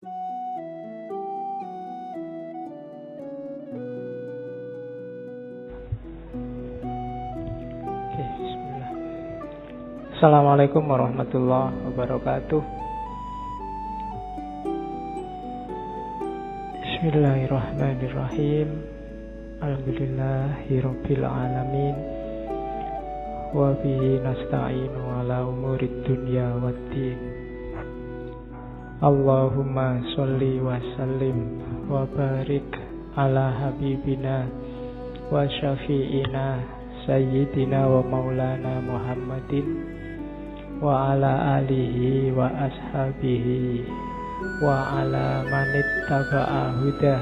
Oke, bismillah. Assalamualaikum warahmatullahi wabarakatuh. Bismillahirrahmanirrahim. Alhamdulillahirabbil alamin. Wa bihi nasta'inu ala umurid dunya waddin. Allahumma sholli wa sallim wa barik ala habibina wa syafi'ina sayyidina wa maulana Muhammadin wa ala alihi wa ashabihi wa ala manittaba'a huda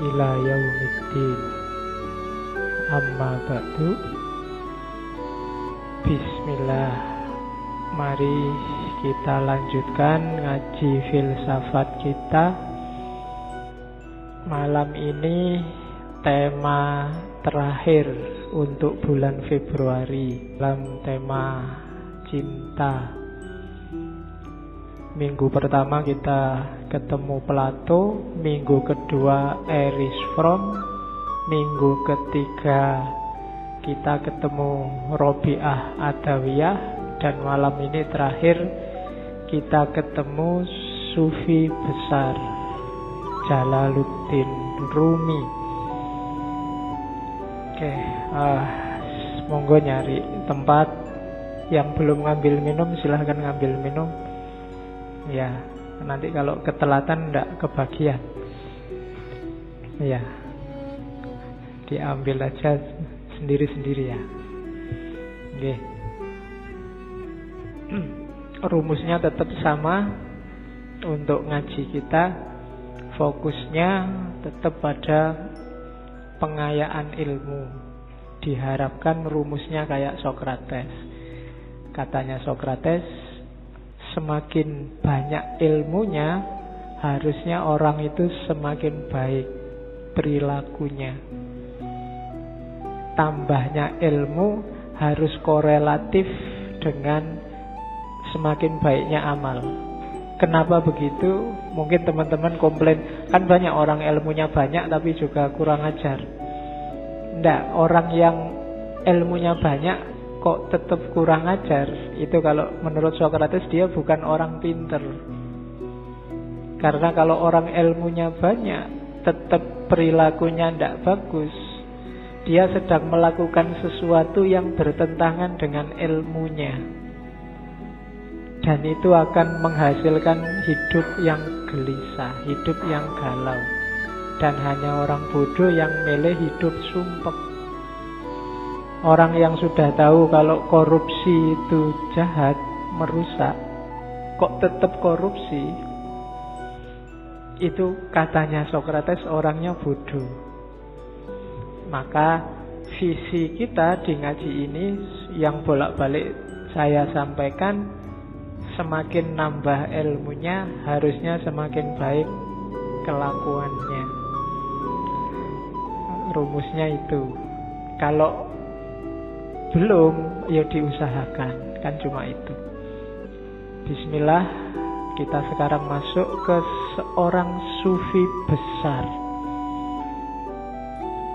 ila yaumiddin. Amma ba'du. Bismillah. Mari kita lanjutkan ngaji filsafat kita. Malam ini tema terakhir untuk bulan Februari dalam tema cinta. Minggu pertama kita ketemu Plato, minggu kedua Erich Fromm, minggu ketiga kita ketemu Robiah Adawiyah, dan malam ini terakhir kita ketemu Sufi besar Jalaluddin Rumi. Oke, monggo nyari tempat. Yang belum ngambil minum silahkan ngambil minum. Ya, nanti kalau ketelatan ndak kebagian. Ya, diambil aja sendiri-sendiri ya. Oke. Rumusnya tetap sama untuk ngaji kita. Fokusnya tetap pada pengayaan ilmu. Diharapkan rumusnya kayak Sokrates. Katanya Sokrates, semakin banyak ilmunya, harusnya orang itu semakin baik perilakunya. Tambahnya ilmu harus korelatif dengan semakin baiknya amal. Kenapa begitu? Mungkin teman-teman komplain, kan banyak orang ilmunya banyak tapi juga kurang ajar. Nggak, orang yang ilmunya banyak kok tetap kurang ajar. Itu kalau menurut Sokrates dia bukan orang pinter. Karena kalau orang ilmunya banyak tetap perilakunya nggak bagus, dia sedang melakukan sesuatu yang bertentangan dengan ilmunya. Dan itu akan menghasilkan hidup yang gelisah, hidup yang galau. Dan hanya orang bodoh yang milih hidup sumpek. Orang yang sudah tahu kalau korupsi itu jahat, merusak, kok tetap korupsi, itu katanya Sokrates orangnya bodoh. Maka visi kita di ngaji ini yang bolak-balik saya sampaikan, semakin nambah ilmunya harusnya semakin baik kelakuannya. Rumusnya itu. Kalau belum, ya diusahakan. Kan cuma itu. Bismillah. Kita sekarang masuk ke seorang sufi besar.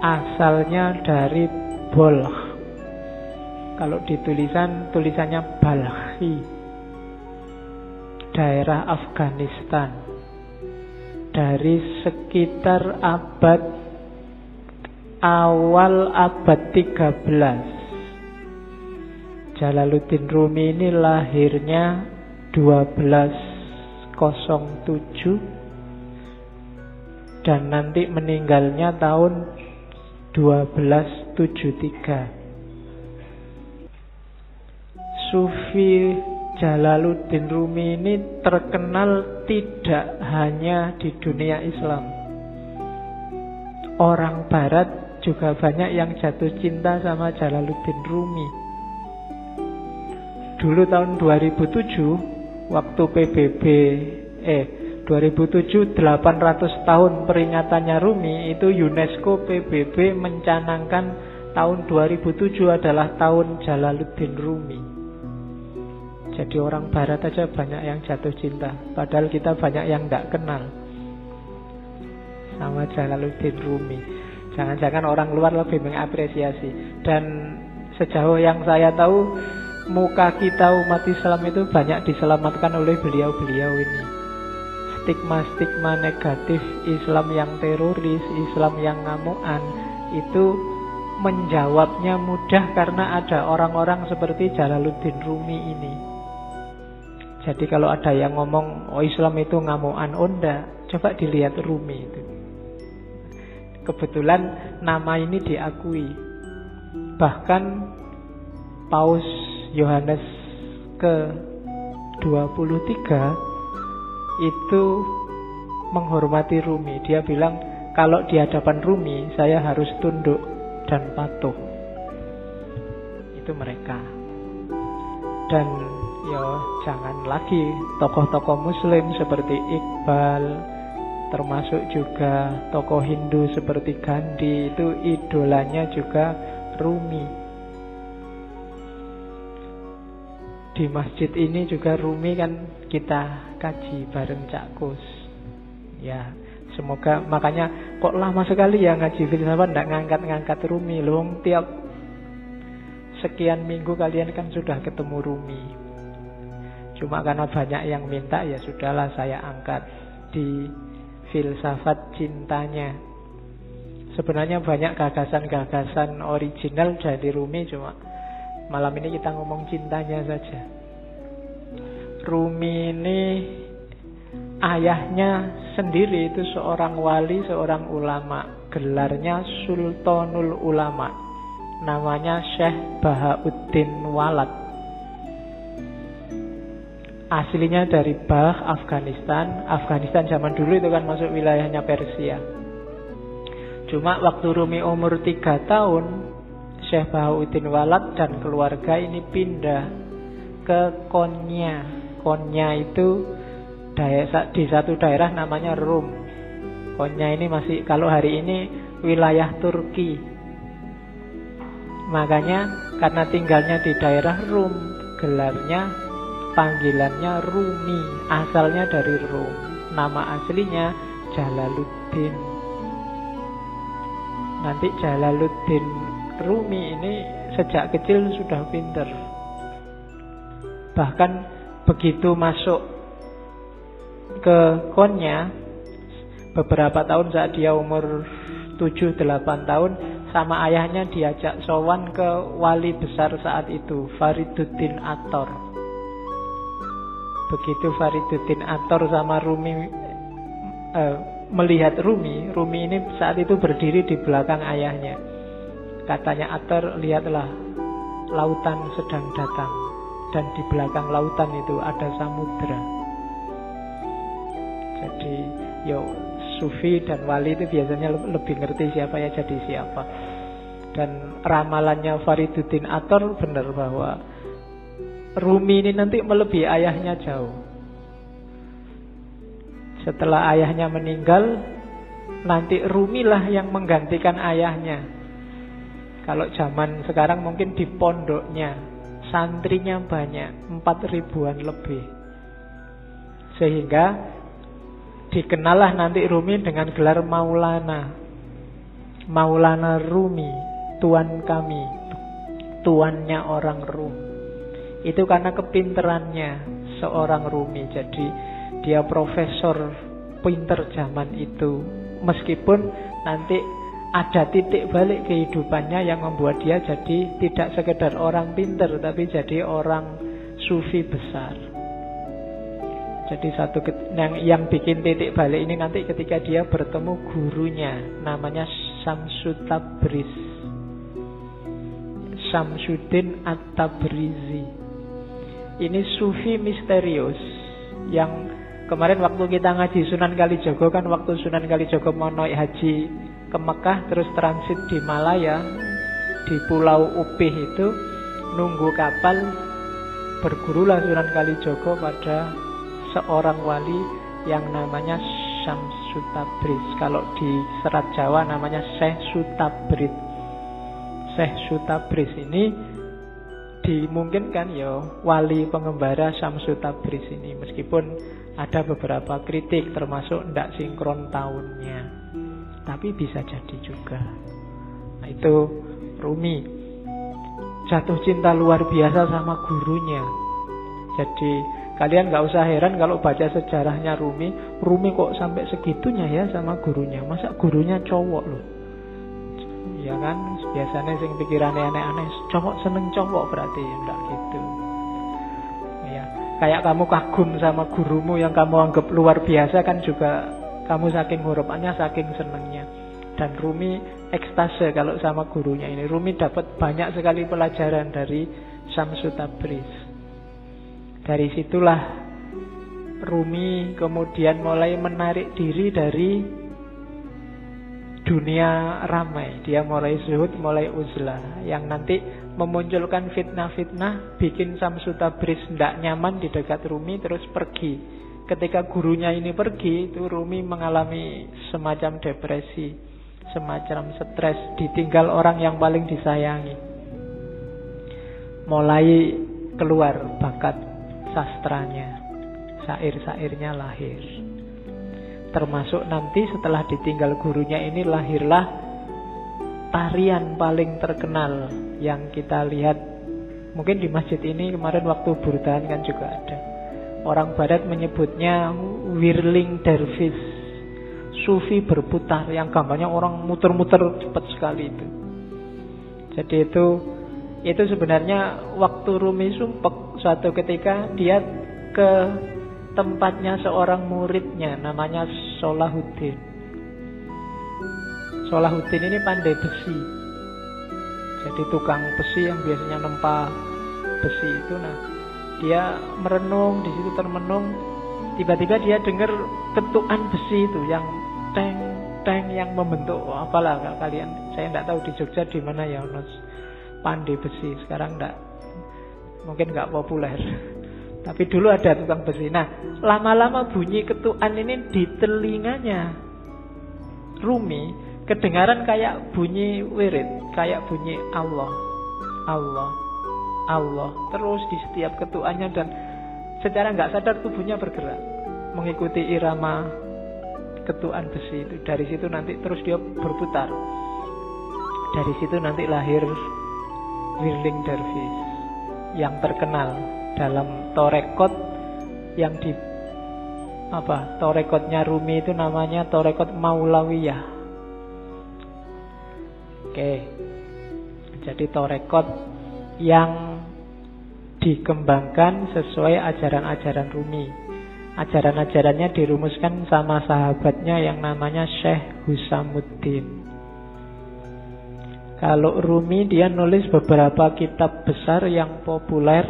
Asalnya dari Balkh. Kalau tulisannya Balkhi. Daerah Afghanistan. Dari sekitar awal abad 13. Jalaluddin Rumi ini lahirnya 1207 dan nanti meninggalnya tahun 1273. Sufi Jalaluddin Rumi ini terkenal tidak hanya di dunia Islam. Orang Barat juga banyak yang jatuh cinta sama Jalaluddin Rumi. Dulu tahun 2007, waktu PBB 2007 800 tahun peringatannya Rumi, itu UNESCO PBB mencanangkan tahun 2007 adalah tahun Jalaluddin Rumi. Jadi orang barat aja banyak yang jatuh cinta, padahal kita banyak yang tidak kenal sama Jalaluddin Rumi. Jangan-jangan orang luar lebih mengapresiasi. Dan sejauh yang saya tahu, muka kita umat Islam itu banyak diselamatkan oleh beliau-beliau ini. Stigma-stigma negatif Islam yang teroris, Islam yang ngamuan, itu menjawabnya mudah karena ada orang-orang seperti Jalaluddin Rumi ini. Jadi kalau ada yang ngomong, oh Islam itu ngamuan, oh enggak, coba dilihat Rumi itu. Kebetulan nama ini diakui. Bahkan Paus Yohanes ke-23 itu menghormati Rumi. Dia bilang, kalau di hadapan Rumi saya harus tunduk dan patuh. Itu mereka. Dan jangan lagi tokoh-tokoh Muslim seperti Iqbal, termasuk juga tokoh Hindu seperti Gandhi, itu idolanya juga Rumi. Di masjid ini juga Rumi kan kita kaji bareng Cak Kus. Ya, semoga, makanya kok lama sekali ya ngaji filsafat ndak ngangkat-ngangkat Rumi. Loh, tiap sekian minggu kalian kan sudah ketemu Rumi. Cuma karena banyak yang minta, ya sudahlah saya angkat di filsafat cintanya. Sebenarnya banyak gagasan-gagasan original dari Rumi, cuma malam ini kita ngomong cintanya saja. Rumi ini ayahnya sendiri itu seorang wali, seorang ulama. Gelarnya Sultanul Ulama. Namanya Syekh Bahauddin Walad. Aslinya dari Balkh, Afghanistan. Afghanistan zaman dulu itu kan masuk wilayahnya Persia. Cuma waktu Rumi umur 3 tahun, Syekh Bahauddin Walad dan keluarga ini pindah ke Konya. Konya itu di satu daerah namanya Rum. Konya ini masih, kalau hari ini, wilayah Turki. Makanya karena tinggalnya di daerah Rum, gelarnya, panggilannya Rumi, asalnya dari Rum. Nama aslinya Jalaluddin. Nanti Jalaluddin Rumi ini sejak kecil sudah pinter. Bahkan begitu masuk ke Konya, beberapa tahun saat dia umur 7-8 tahun, sama ayahnya diajak sowan ke wali besar saat itu, Fariduddin Attor. Begitu Fariduddin Attor sama Rumi melihat Rumi ini saat itu berdiri di belakang ayahnya. Katanya Attor, lihatlah, lautan sedang datang, dan di belakang lautan itu ada samudra. Jadi Sufi dan wali itu biasanya lebih ngerti siapa ya jadi siapa. Dan ramalannya Fariduddin Attor benar bahwa Rumi ini nanti melebihi ayahnya jauh. Setelah ayahnya meninggal, nanti Rumilah yang menggantikan ayahnya. Kalau zaman sekarang mungkin di pondoknya, santrinya banyak, 4.000-an lebih. Sehingga dikenallah nanti Rumi dengan gelar Maulana. Maulana Rumi, tuan kami, tuannya orang Rum. Itu karena kepinterannya seorang Rumi. Jadi dia profesor pinter zaman itu. Meskipun nanti ada titik balik kehidupannya yang membuat dia jadi tidak sekedar orang pinter, tapi jadi orang sufi besar. Jadi yang bikin titik balik ini nanti ketika dia bertemu gurunya, namanya Syamsu Tabriz, Syamsuddin At-Tabrizi. Ini sufi misterius yang kemarin waktu kita ngaji Sunan Kalijogo, kan waktu Sunan Kalijogo mau naik haji ke Mekah terus transit di Malaya, di Pulau Upih itu nunggu kapal, bergurulah Sunan Kalijogo pada seorang wali yang namanya Syamsu Tabriz. Kalau di Serat Jawa namanya Syekh Sutabriz. Syekh Sutabriz ini dimungkinkan ya wali pengembara Syamsu Tabriz ini, meskipun ada beberapa kritik termasuk ndak sinkron tahunnya, tapi bisa jadi juga. Nah itu Rumi jatuh cinta luar biasa sama gurunya. Jadi kalian gak usah heran kalau baca sejarahnya Rumi kok sampai segitunya ya sama gurunya. Masa gurunya cowok loh. Ya kan, biasanya sing pikirannya aneh-aneh, cowok seneng cowok berarti enggak gitu. Ya, kayak kamu kagum sama gurumu yang kamu anggap luar biasa kan juga kamu saking harapannya, saking senengnya. Dan Rumi ekstase kalau sama gurunya ini. Rumi dapat banyak sekali pelajaran dari Syamsu Tabriz. Dari situlah Rumi kemudian mulai menarik diri dari dunia ramai. Dia mulai zuhud, mulai uzlah, yang nanti memunculkan fitnah-fitnah, bikin Syamsu Tabriz tidak nyaman di dekat Rumi, terus pergi. Ketika gurunya ini pergi, itu Rumi mengalami semacam depresi, semacam stres, ditinggal orang yang paling disayangi. Mulai keluar bakat sastranya, syair-syairnya lahir. Termasuk nanti setelah ditinggal gurunya ini lahirlah tarian paling terkenal yang kita lihat mungkin di masjid ini kemarin waktu burdan kan juga ada. Orang barat menyebutnya whirling dervish, sufi berputar, yang gambarnya orang muter-muter cepat sekali itu. Jadi itu sebenarnya waktu Rumi sumpek, suatu ketika dia ke tempatnya seorang muridnya namanya Salahuddin. Salahuddin ini pandai besi. Jadi tukang besi yang biasanya nempa besi itu. Nah, dia merenung di situ, termenung. Tiba-tiba dia dengar ketukan besi itu yang teng yang membentuk apalah kalian. Saya tidak tahu di Jogja di mana ya pandai besi. Sekarang enggak, mungkin enggak populer. Tapi dulu ada tukang besi. Nah, lama-lama bunyi ketukan ini di telinganya Rumi kedengaran kayak bunyi wirid, kayak bunyi Allah, Allah, Allah terus di setiap ketukannya, dan secara nggak sadar tubuhnya bergerak mengikuti irama ketukan besi itu. Dari situ nanti terus dia berputar. Dari situ nanti lahir whirling dervish yang terkenal dalam torekot yang di torekotnya Rumi itu namanya torekot Maulawiyah. Oke. Jadi torekot yang dikembangkan sesuai ajaran-ajaran Rumi. Ajaran-ajarannya dirumuskan sama sahabatnya yang namanya Syekh Husamuddin. Kalau Rumi dia nulis beberapa kitab besar yang populer,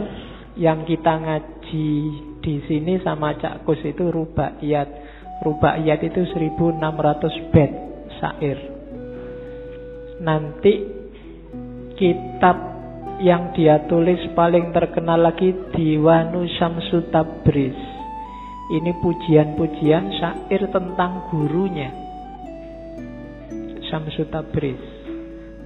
yang kita ngaji di sini sama Cak Kus itu Rubaiyat. Rubaiyat itu 1600 bait syair. Nanti kitab yang dia tulis paling terkenal lagi Diwanu Syamsu Tabriz. Ini pujian-pujian syair tentang gurunya Syamsu Tabriz.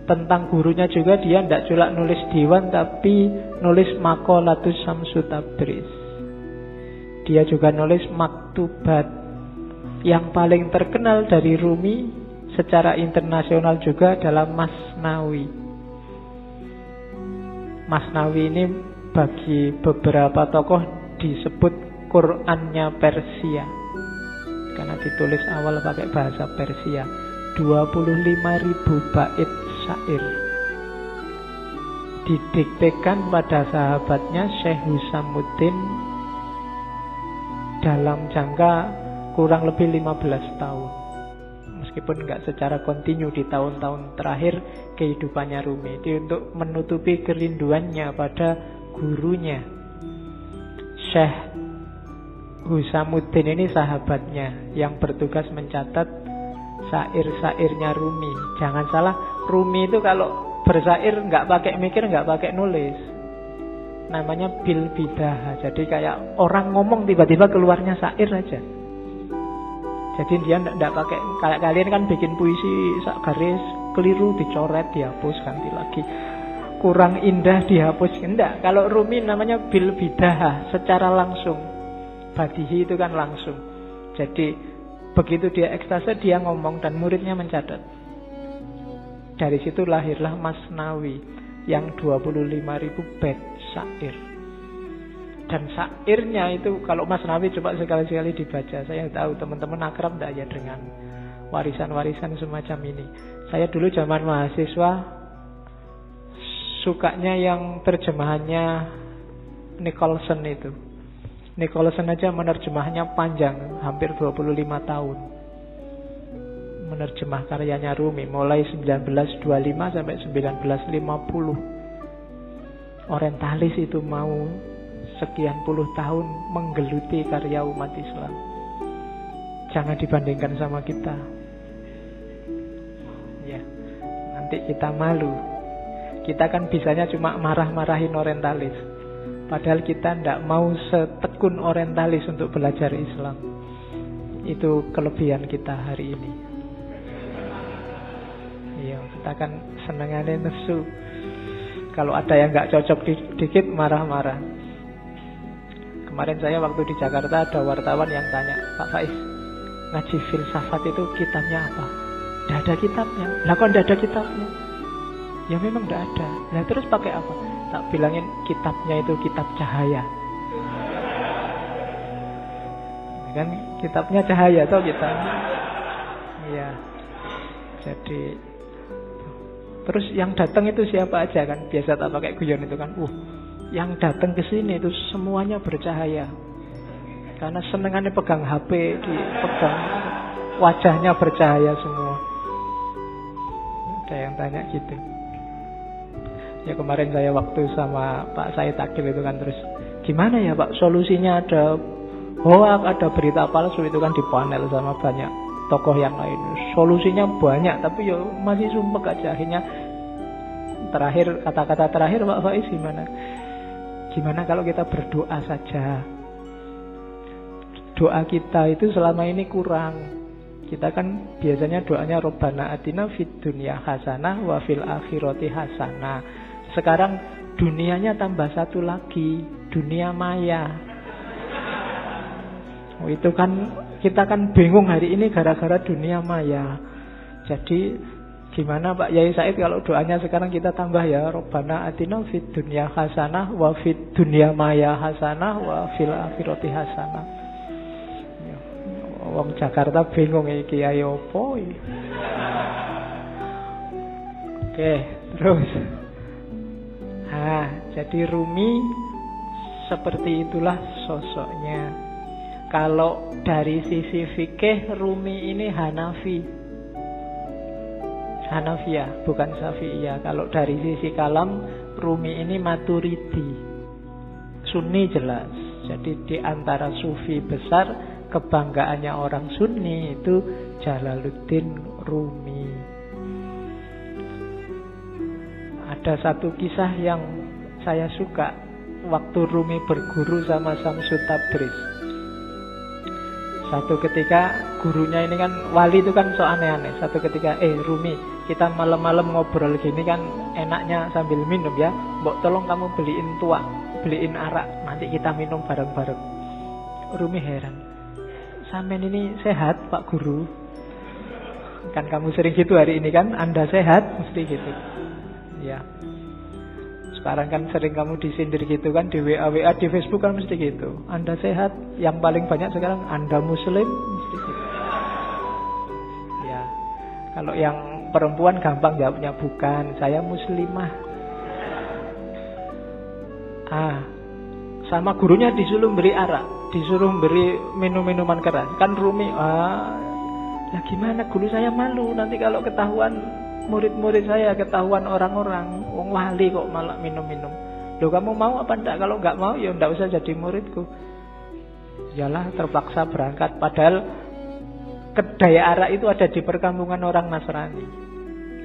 Tentang gurunya juga dia tidak cuma nulis diwan, tapi nulis Maqalatus Syamsu Tabriz. Dia juga nulis maktubat. Yang paling terkenal dari Rumi secara internasional juga adalah Masnawi. Masnawi ini bagi beberapa tokoh disebut Qur'annya Persia, karena ditulis awal pakai bahasa Persia. 25.000 bait syair didiktekan pada sahabatnya Syekh Husamuddin dalam jangka kurang lebih 15 tahun. Meskipun enggak secara kontinu di tahun-tahun terakhir kehidupannya Rumi, itu untuk menutupi kerinduannya pada gurunya. Syekh Husamuddin ini sahabatnya yang bertugas mencatat syair-syairnya Rumi. Jangan salah, Rumi itu kalau bersyair nggak pakai mikir, nggak pakai nulis. Namanya bil bidah. Jadi kayak orang ngomong tiba-tiba keluarnya syair aja. Jadi dia nggak pakai, kayak kalian kan bikin puisi sak garis keliru dicoret, dihapus, ganti lagi. kurang indah dihapus. Enggak, kalau Rumi namanya bil bidaha, secara langsung. Badihi itu kan langsung. Jadi begitu dia ekstase, dia ngomong dan muridnya mencatat. Dari situ lahirlah Masnawi yang 25.000 bait syair. Dan syairnya itu kalau Masnawi coba sekali-sekali dibaca. Saya tahu teman-teman akrab enggak ya dengan warisan-warisan semacam ini. Saya dulu zaman mahasiswa sukanya yang terjemahannya Nicholson itu. Nicholson aja menerjemahnya panjang, hampir 25 tahun. Menerjemah karyanya Rumi mulai 1925 sampai 1950. Orientalis itu mau sekian puluh tahun menggeluti karya umat Islam. Jangan dibandingkan sama kita. Ya, nanti kita malu. Kita kan bisanya cuma marah-marahin orientalis. Padahal kita tidak mau setekun orientalis untuk belajar Islam. Itu kelebihan kita hari ini. Iya, kita kan senengannya nesu. Kalau ada yang nggak cocok dikit marah-marah. Kemarin saya waktu di Jakarta ada wartawan yang tanya, Pak Faiz, ngaji filsafat itu kitabnya apa? Tidak ada kitabnya. Lah kok tidak ada kitabnya? Ya memang tidak ada. Nah terus pakai apa? Tak bilangin kitabnya itu kitab cahaya. Kan kitabnya cahaya tau kita. Iya. Jadi terus yang datang itu siapa aja kan? Biasa tak pakai guyon itu kan. Yang datang ke sini itu semuanya bercahaya. Karena senengannya pegang HP, dipegang wajahnya bercahaya semua. Ada yang tanya gitu. Ya kemarin saya waktu sama Pak Said Akil itu kan terus gimana ya Pak solusinya, ada hoax, ada berita palsu, itu kan di panel sama banyak tokoh yang lain. Solusinya banyak tapi ya masih sumpek aja. Akhirnya terakhir, kata-kata terakhir Pak Faiz gimana kalau kita berdoa saja. Doa kita itu selama ini kurang. Kita kan biasanya doanya Rabbana atina fid dunya hasanah wa fil akhirati hasanah. Sekarang dunianya tambah satu lagi, dunia maya. Itu kan kita kan bingung hari ini gara-gara dunia maya. Jadi gimana Pak Yai Said kalau doanya sekarang kita tambah ya Rabbana atina fid dunya hasanah wa fid dunya maya hasanah wa fil akhirati hasanah. Wong Jakarta bingung iki ayo opo. Oke, terus. Jadi Rumi seperti itulah sosoknya. Kalau dari sisi fikih Rumi ini Hanafiyah, bukan Syafi'iyah. Kalau dari sisi kalam Rumi ini Maturidi, Sunni jelas. Jadi di antara sufi besar, kebanggaannya orang Sunni itu Jalaluddin Rumi. Ada satu kisah yang saya suka waktu Rumi berguru sama Syamsul Tabriz. Satu ketika gurunya ini kan wali itu kan so aneh-aneh. Satu ketika Rumi, kita malam-malam ngobrol gini kan enaknya sambil minum ya. Mbok tolong kamu beliin tuak, beliin arak, nanti kita minum bareng-bareng. Rumi heran, sampean ini sehat Pak Guru? Kan kamu sering gitu hari ini kan, Anda sehat? Mesti gitu. Ya. Sekarang kan sering kamu disindir gitu kan, di WA di Facebook kan mesti gitu. Anda sehat? Yang paling banyak sekarang Anda Muslim, mesti gitu. Ya. Kalau yang perempuan gampang jawabnya bukan, saya Muslimah. Sama gurunya disuruh beri arak, disuruh beri minum-minuman keras. Kan Rumi, lah gimana guru saya malu nanti kalau ketahuan murid-murid saya, ketahuan orang-orang, wong wali kok malah minum-minum. Loh kamu mau apa enggak? Kalau enggak mau ya enggak usah jadi muridku. Yalah terpaksa berangkat. Padahal kedai arak itu ada di perkampungan orang Nasrani.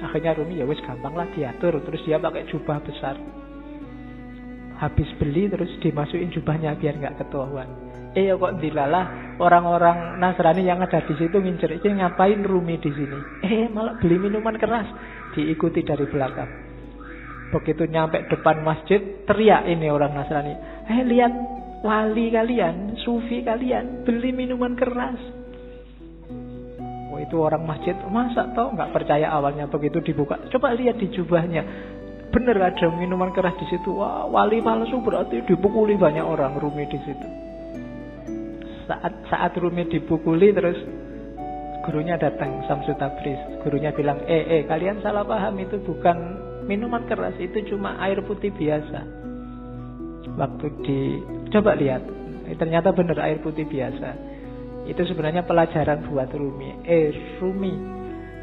Akhirnya Rumi ya wis gampang lah diatur. Terus dia pakai jubah besar. Habis beli terus dimasukin jubahnya biar enggak ketahuan. Kok dilalah orang-orang Nasrani yang ada di situ ngincer, ini ngapain Rumi di sini? Malah beli minuman keras, diikuti dari belakang. Begitu nyampe depan masjid, teriak ini orang Nasrani, lihat wali kalian, sufi kalian beli minuman keras. Oh, itu orang masjid, masa tau nggak percaya awalnya. Begitu dibuka, coba lihat di jubahnya, bener ada minuman keras di situ. Wah, wali palsu berarti dipukuli banyak orang. Rumi di situ. Saat Rumi dipukuli, terus gurunya datang, Syamsul Tabriz. Gurunya bilang, kalian salah paham, itu bukan minuman keras, itu cuma air putih biasa. Waktu coba lihat, ternyata benar air putih biasa. Itu sebenarnya pelajaran buat Rumi. Rumi,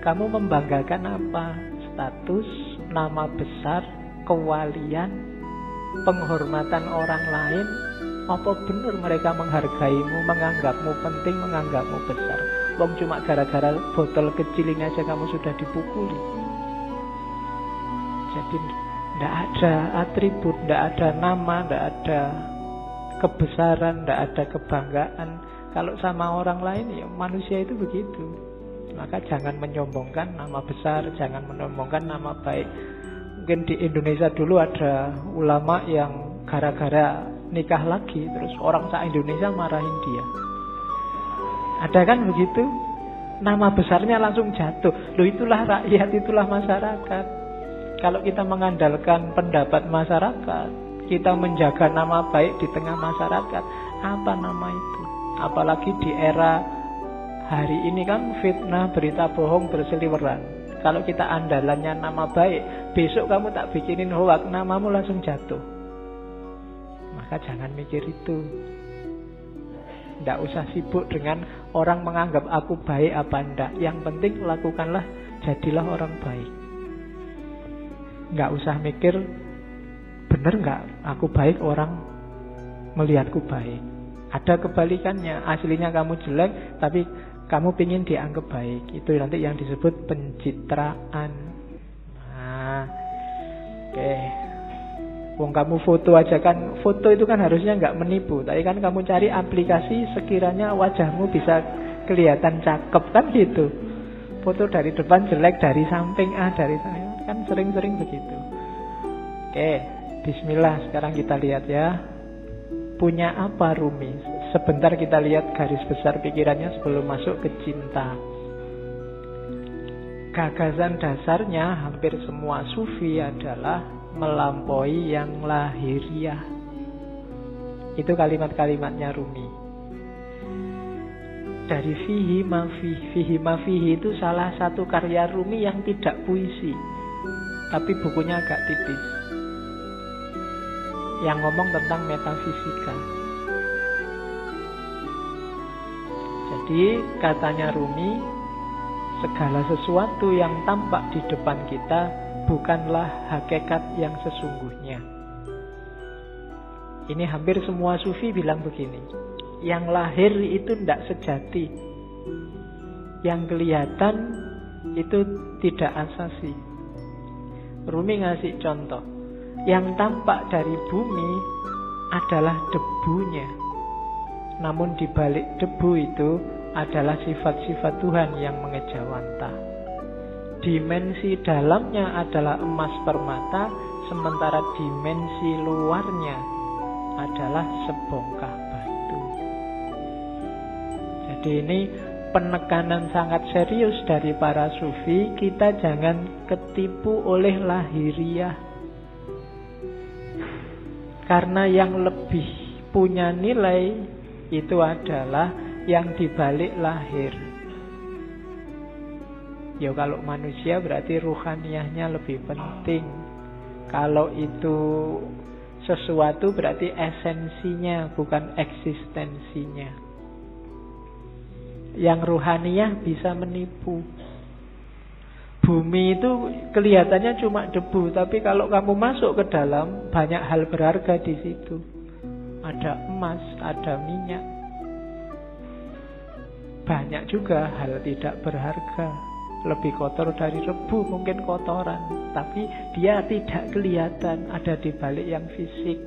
kamu membanggakan apa? Status, nama besar, kewalian, penghormatan orang lain? Apa benar mereka menghargaimu, menganggapmu penting, menganggapmu besar? Wong cuma gara-gara botol kecil ini aja kamu sudah dipukuli. Jadi tidak ada atribut, tidak ada nama, tidak ada kebesaran, tidak ada kebanggaan. Kalau sama orang lain, ya manusia itu begitu. Maka jangan menyombongkan nama besar, jangan menyombongkan nama baik. Mungkin di Indonesia dulu ada ulama yang gara-gara nikah lagi, terus orang se-Indonesia marahin dia. Ada kan begitu? Nama besarnya langsung jatuh. Loh, itulah rakyat, itulah masyarakat. Kalau kita mengandalkan pendapat masyarakat, kita menjaga nama baik di tengah masyarakat, apa nama itu? Apalagi di era hari ini kan fitnah, berita bohong berseliweran. Kalau kita andalannya nama baik, besok kamu tak bikinin hoax, namamu langsung jatuh. Maka jangan mikir itu. Tidak usah sibuk dengan orang menganggap aku baik apa enggak. Yang penting lakukanlah, jadilah orang baik. Nggak usah mikir bener nggak aku baik, orang melihatku baik. Ada kebalikannya, aslinya kamu jelek tapi kamu pingin dianggap baik. Itu nanti yang disebut pencitraan. Nah, oke. Wong kamu foto aja kan, foto itu kan harusnya nggak menipu. Tapi kan kamu cari aplikasi sekiranya wajahmu bisa kelihatan cakep kan gitu. Foto dari depan jelek, dari samping dari samping, kan sering-sering begitu. Oke, bismillah, sekarang kita lihat ya. Punya apa Rumi? Sebentar kita lihat garis besar pikirannya sebelum masuk ke cinta. Gagasan dasarnya hampir semua sufi adalah melampaui yang lahiriah. Itu kalimat-kalimatnya Rumi. Dari fihi ma fihi itu salah satu karya Rumi yang tidak puisi, tapi bukunya agak tipis, yang ngomong tentang metafisika. Jadi katanya Rumi, segala sesuatu yang tampak di depan kita bukanlah hakikat yang sesungguhnya. Ini hampir semua sufi bilang begini. Yang lahir itu tidak sejati. Yang kelihatan itu tidak asasi. Rumi ngasih contoh. Yang tampak dari bumi adalah debunya. Namun di balik debu itu adalah sifat-sifat Tuhan yang mengejawantah. Dimensi dalamnya adalah emas permata, sementara dimensi luarnya adalah sebongkah batu. Jadi ini penekanan sangat serius dari para sufi. Kita jangan ketipu oleh lahiriah. Karena yang lebih punya nilai itu adalah yang dibalik lahir. Ya kalau manusia berarti ruhaniyahnya lebih penting. Kalau itu sesuatu berarti esensinya, bukan eksistensinya. Yang ruhaniyah bisa menipu. Bumi itu kelihatannya cuma debu, tapi kalau kamu masuk ke dalam, banyak hal berharga di situ. Ada emas, ada minyak. Banyak juga hal tidak berharga. Lebih kotor dari debu, mungkin kotoran, tapi dia tidak kelihatan, ada di balik yang fisik.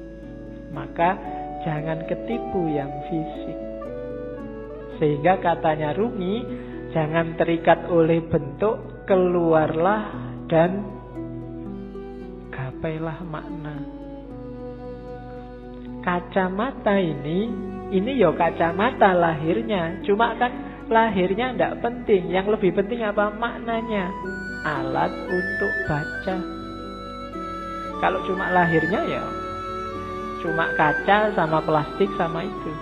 Maka jangan ketipu yang fisik. Sehingga katanya Rumi, jangan terikat oleh bentuk, keluarlah dan gabung sampailah makna. Kacamata ini ya kacamata lahirnya. Cuma kan lahirnya tidak penting. Yang lebih penting apa? Maknanya. Alat untuk baca. Kalau cuma lahirnya ya cuma kaca sama plastik sama itu.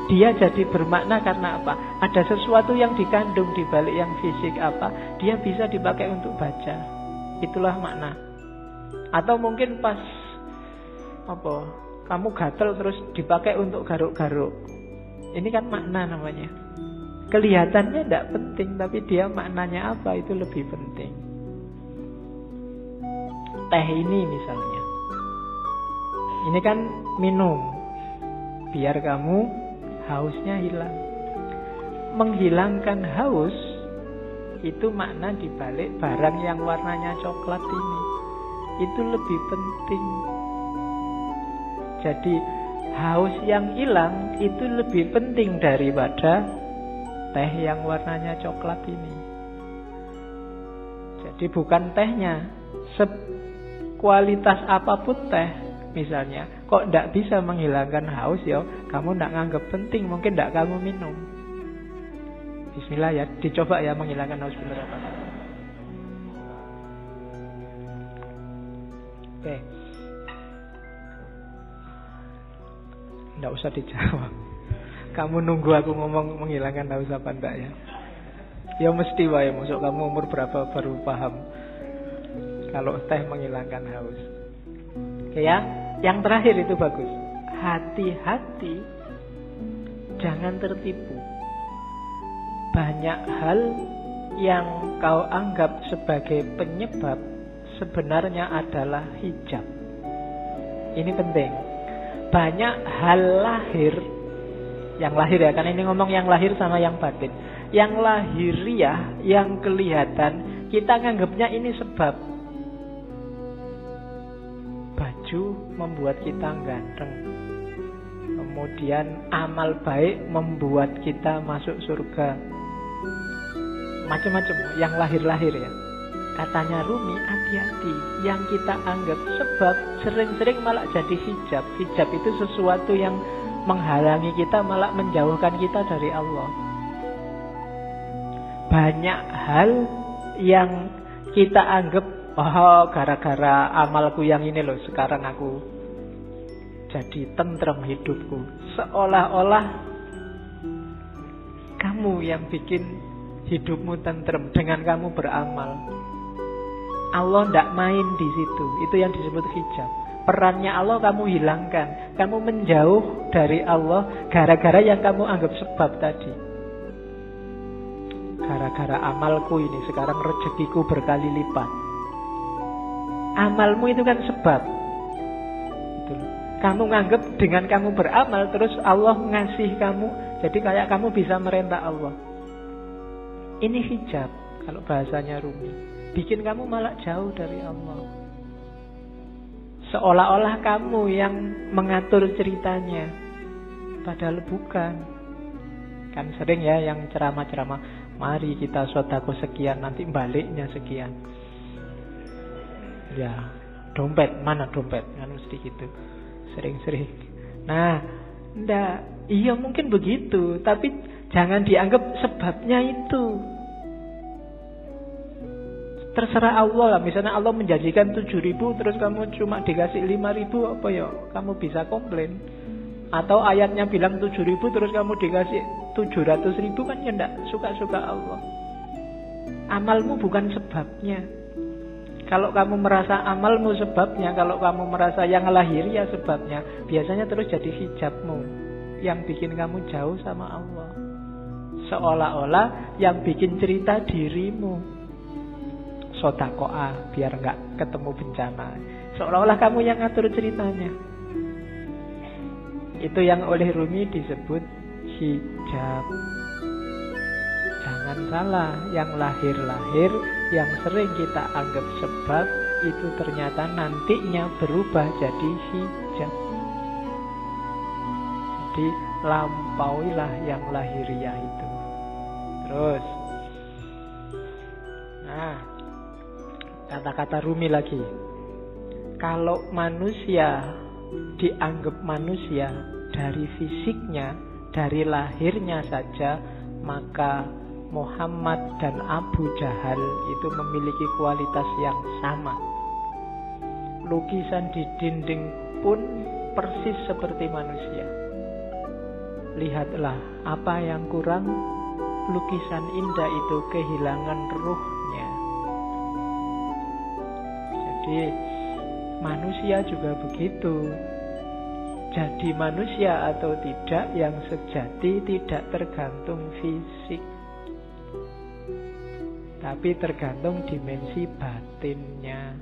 Dia jadi bermakna karena apa? Ada sesuatu yang dikandung di balik yang fisik apa? Dia bisa dipakai untuk baca. Itulah makna. Atau mungkin pas kamu gatel terus dipakai untuk garuk-garuk. Ini kan makna namanya. Kelihatannya tidak penting, tapi dia maknanya apa itu lebih penting. Teh ini misalnya, ini kan minum biar kamu hausnya hilang. Menghilangkan haus itu makna dibalik barang yang warnanya coklat ini. Itu lebih penting. Jadi haus yang hilang itu lebih penting daripada teh yang warnanya coklat ini. Jadi bukan tehnya, kualitas apapun teh misalnya, kok tidak bisa menghilangkan haus ya, kamu tidak nganggap penting, mungkin tidak kamu minum. Bismillah ya, dicoba ya menghilangkan haus bener apa. Oke. Tidak usah dijawab. Kamu nunggu aku ngomong menghilangkan haus apa enggak ya? Ya mesti wae, masuk kamu umur berapa baru paham kalau teh menghilangkan haus. Oke ya, yang terakhir itu bagus. Hati-hati, jangan tertipu. Banyak hal yang kau anggap sebagai penyebab sebenarnya adalah hijab. Ini penting. Banyak hal lahir, yang lahir ya, karena ini ngomong yang lahir sama yang batin. Yang lahiriah, yang kelihatan, kita nganggapnya ini sebab. Baju membuat kita ganteng. Kemudian amal baik membuat kita masuk surga. Macam-macam yang lahir-lahir ya. Katanya Rumi, hati-hati. Yang kita anggap sebab sering-sering malah jadi hijab. Hijab itu sesuatu yang menghalangi kita, malah menjauhkan kita dari Allah. Banyak hal yang kita anggap, oh gara-gara amalku yang ini loh, sekarang aku jadi tentrem hidupku. Seolah-olah kamu yang bikin hidupmu tentrem dengan kamu beramal. Allah tidak main di situ. Itu yang disebut hijab. Perannya Allah kamu hilangkan. Kamu menjauh dari Allah gara-gara yang kamu anggap sebab tadi. Gara-gara amalku ini sekarang rezekiku berkali lipat. Amalmu itu kan sebab. Betul. Kamu nganggap dengan kamu beramal terus Allah ngasih kamu. Jadi kayak kamu bisa merentah Allah. Ini hijab kalau bahasanya Rumi. Bikin kamu malah jauh dari Allah. Seolah-olah kamu yang mengatur ceritanya, padahal bukan. Kan sering ya yang ceramah-ceramah, mari kita sedekah sekian, nanti baliknya sekian. Ya, dompet, mana dompet? Kan mesti gitu. Sering-sering. Nah, ndak, iya mungkin begitu, tapi jangan dianggap sebabnya itu. Terserah Allah lah. Misalnya Allah menjanjikan 7.000 terus kamu cuma dikasih 5.000, apa ya? Kamu bisa komplain. Atau ayatnya bilang 7.000 terus kamu dikasih 700.000, kan ya enggak suka-suka Allah. Amalmu bukan sebabnya. Kalau kamu merasa amalmu sebabnya, kalau kamu merasa yang lahir ya sebabnya, biasanya terus jadi hijabmu yang bikin kamu jauh sama Allah. Seolah-olah yang bikin cerita dirimu. Sodakoah biar nggak ketemu bencana. Seolah-olah kamu yang ngatur ceritanya. Itu yang oleh Rumi disebut hijab. Jangan salah, yang lahir-lahir, yang sering kita anggap sebab, itu ternyata nantinya berubah jadi hijab. Jadi lampauilah yang lahiriah itu. Terus, nah, kata-kata Rumi lagi. Kalau manusia dianggap manusia dari fisiknya, dari lahirnya saja, maka Muhammad dan Abu Jahal itu memiliki kualitas yang sama. Lukisan di dinding pun persis seperti manusia. Lihatlah, apa yang kurang? Lukisan indah itu kehilangan ruhnya. Jadi manusia juga begitu. Jadi manusia atau tidak yang sejati tidak tergantung fisik, tapi tergantung dimensi batinnya.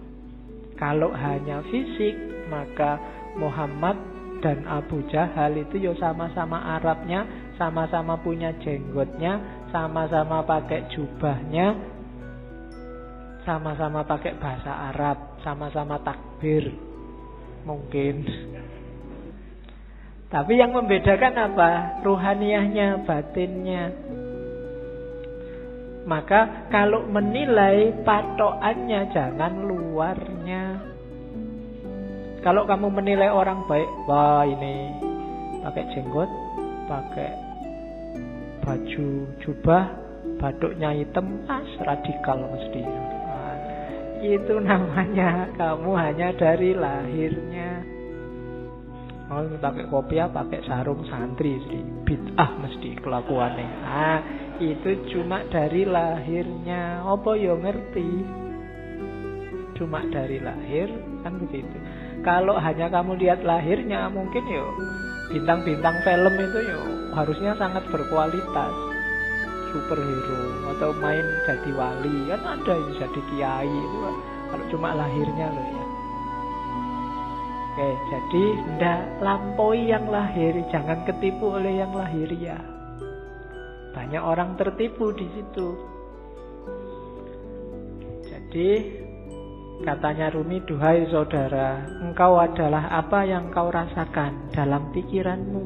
Kalau hanya fisik, maka Muhammad dan Abu Jahal itu ya sama-sama Arabnya, sama-sama punya jenggotnya, sama-sama pakai jubahnya, sama-sama pakai bahasa Arab, sama-sama takbir. Mungkin. Tapi yang membedakan apa? Ruhaniyahnya, batinnya. Maka kalau menilai, patokannya jangan luarnya. Kalau kamu menilai orang baik, wah ini pakai jenggot, pakai baju jubah, batuknya hitam, radikal mesti. Nah, itu namanya kamu hanya dari lahirnya. Oh, pakai kopiah, pakai sarung santri, bid'ah mesti kelakuannya. Ah, itu cuma dari lahirnya. Apa yo ngerti? Cuma dari lahir, kan begitu. Kalau hanya kamu lihat lahirnya, mungkin yo bintang-bintang film itu yo harusnya sangat berkualitas, superhero atau main jadi wali, kan ada yang jadi kiai itu. Kalau cuma lahirnya loh ya. Oke, jadi ndak lampaui yang lahir, jangan ketipu oleh yang lahiriah. Banyak orang tertipu di situ. Jadi katanya Rumi, duhai saudara, engkau adalah apa yang kau rasakan dalam pikiranmu.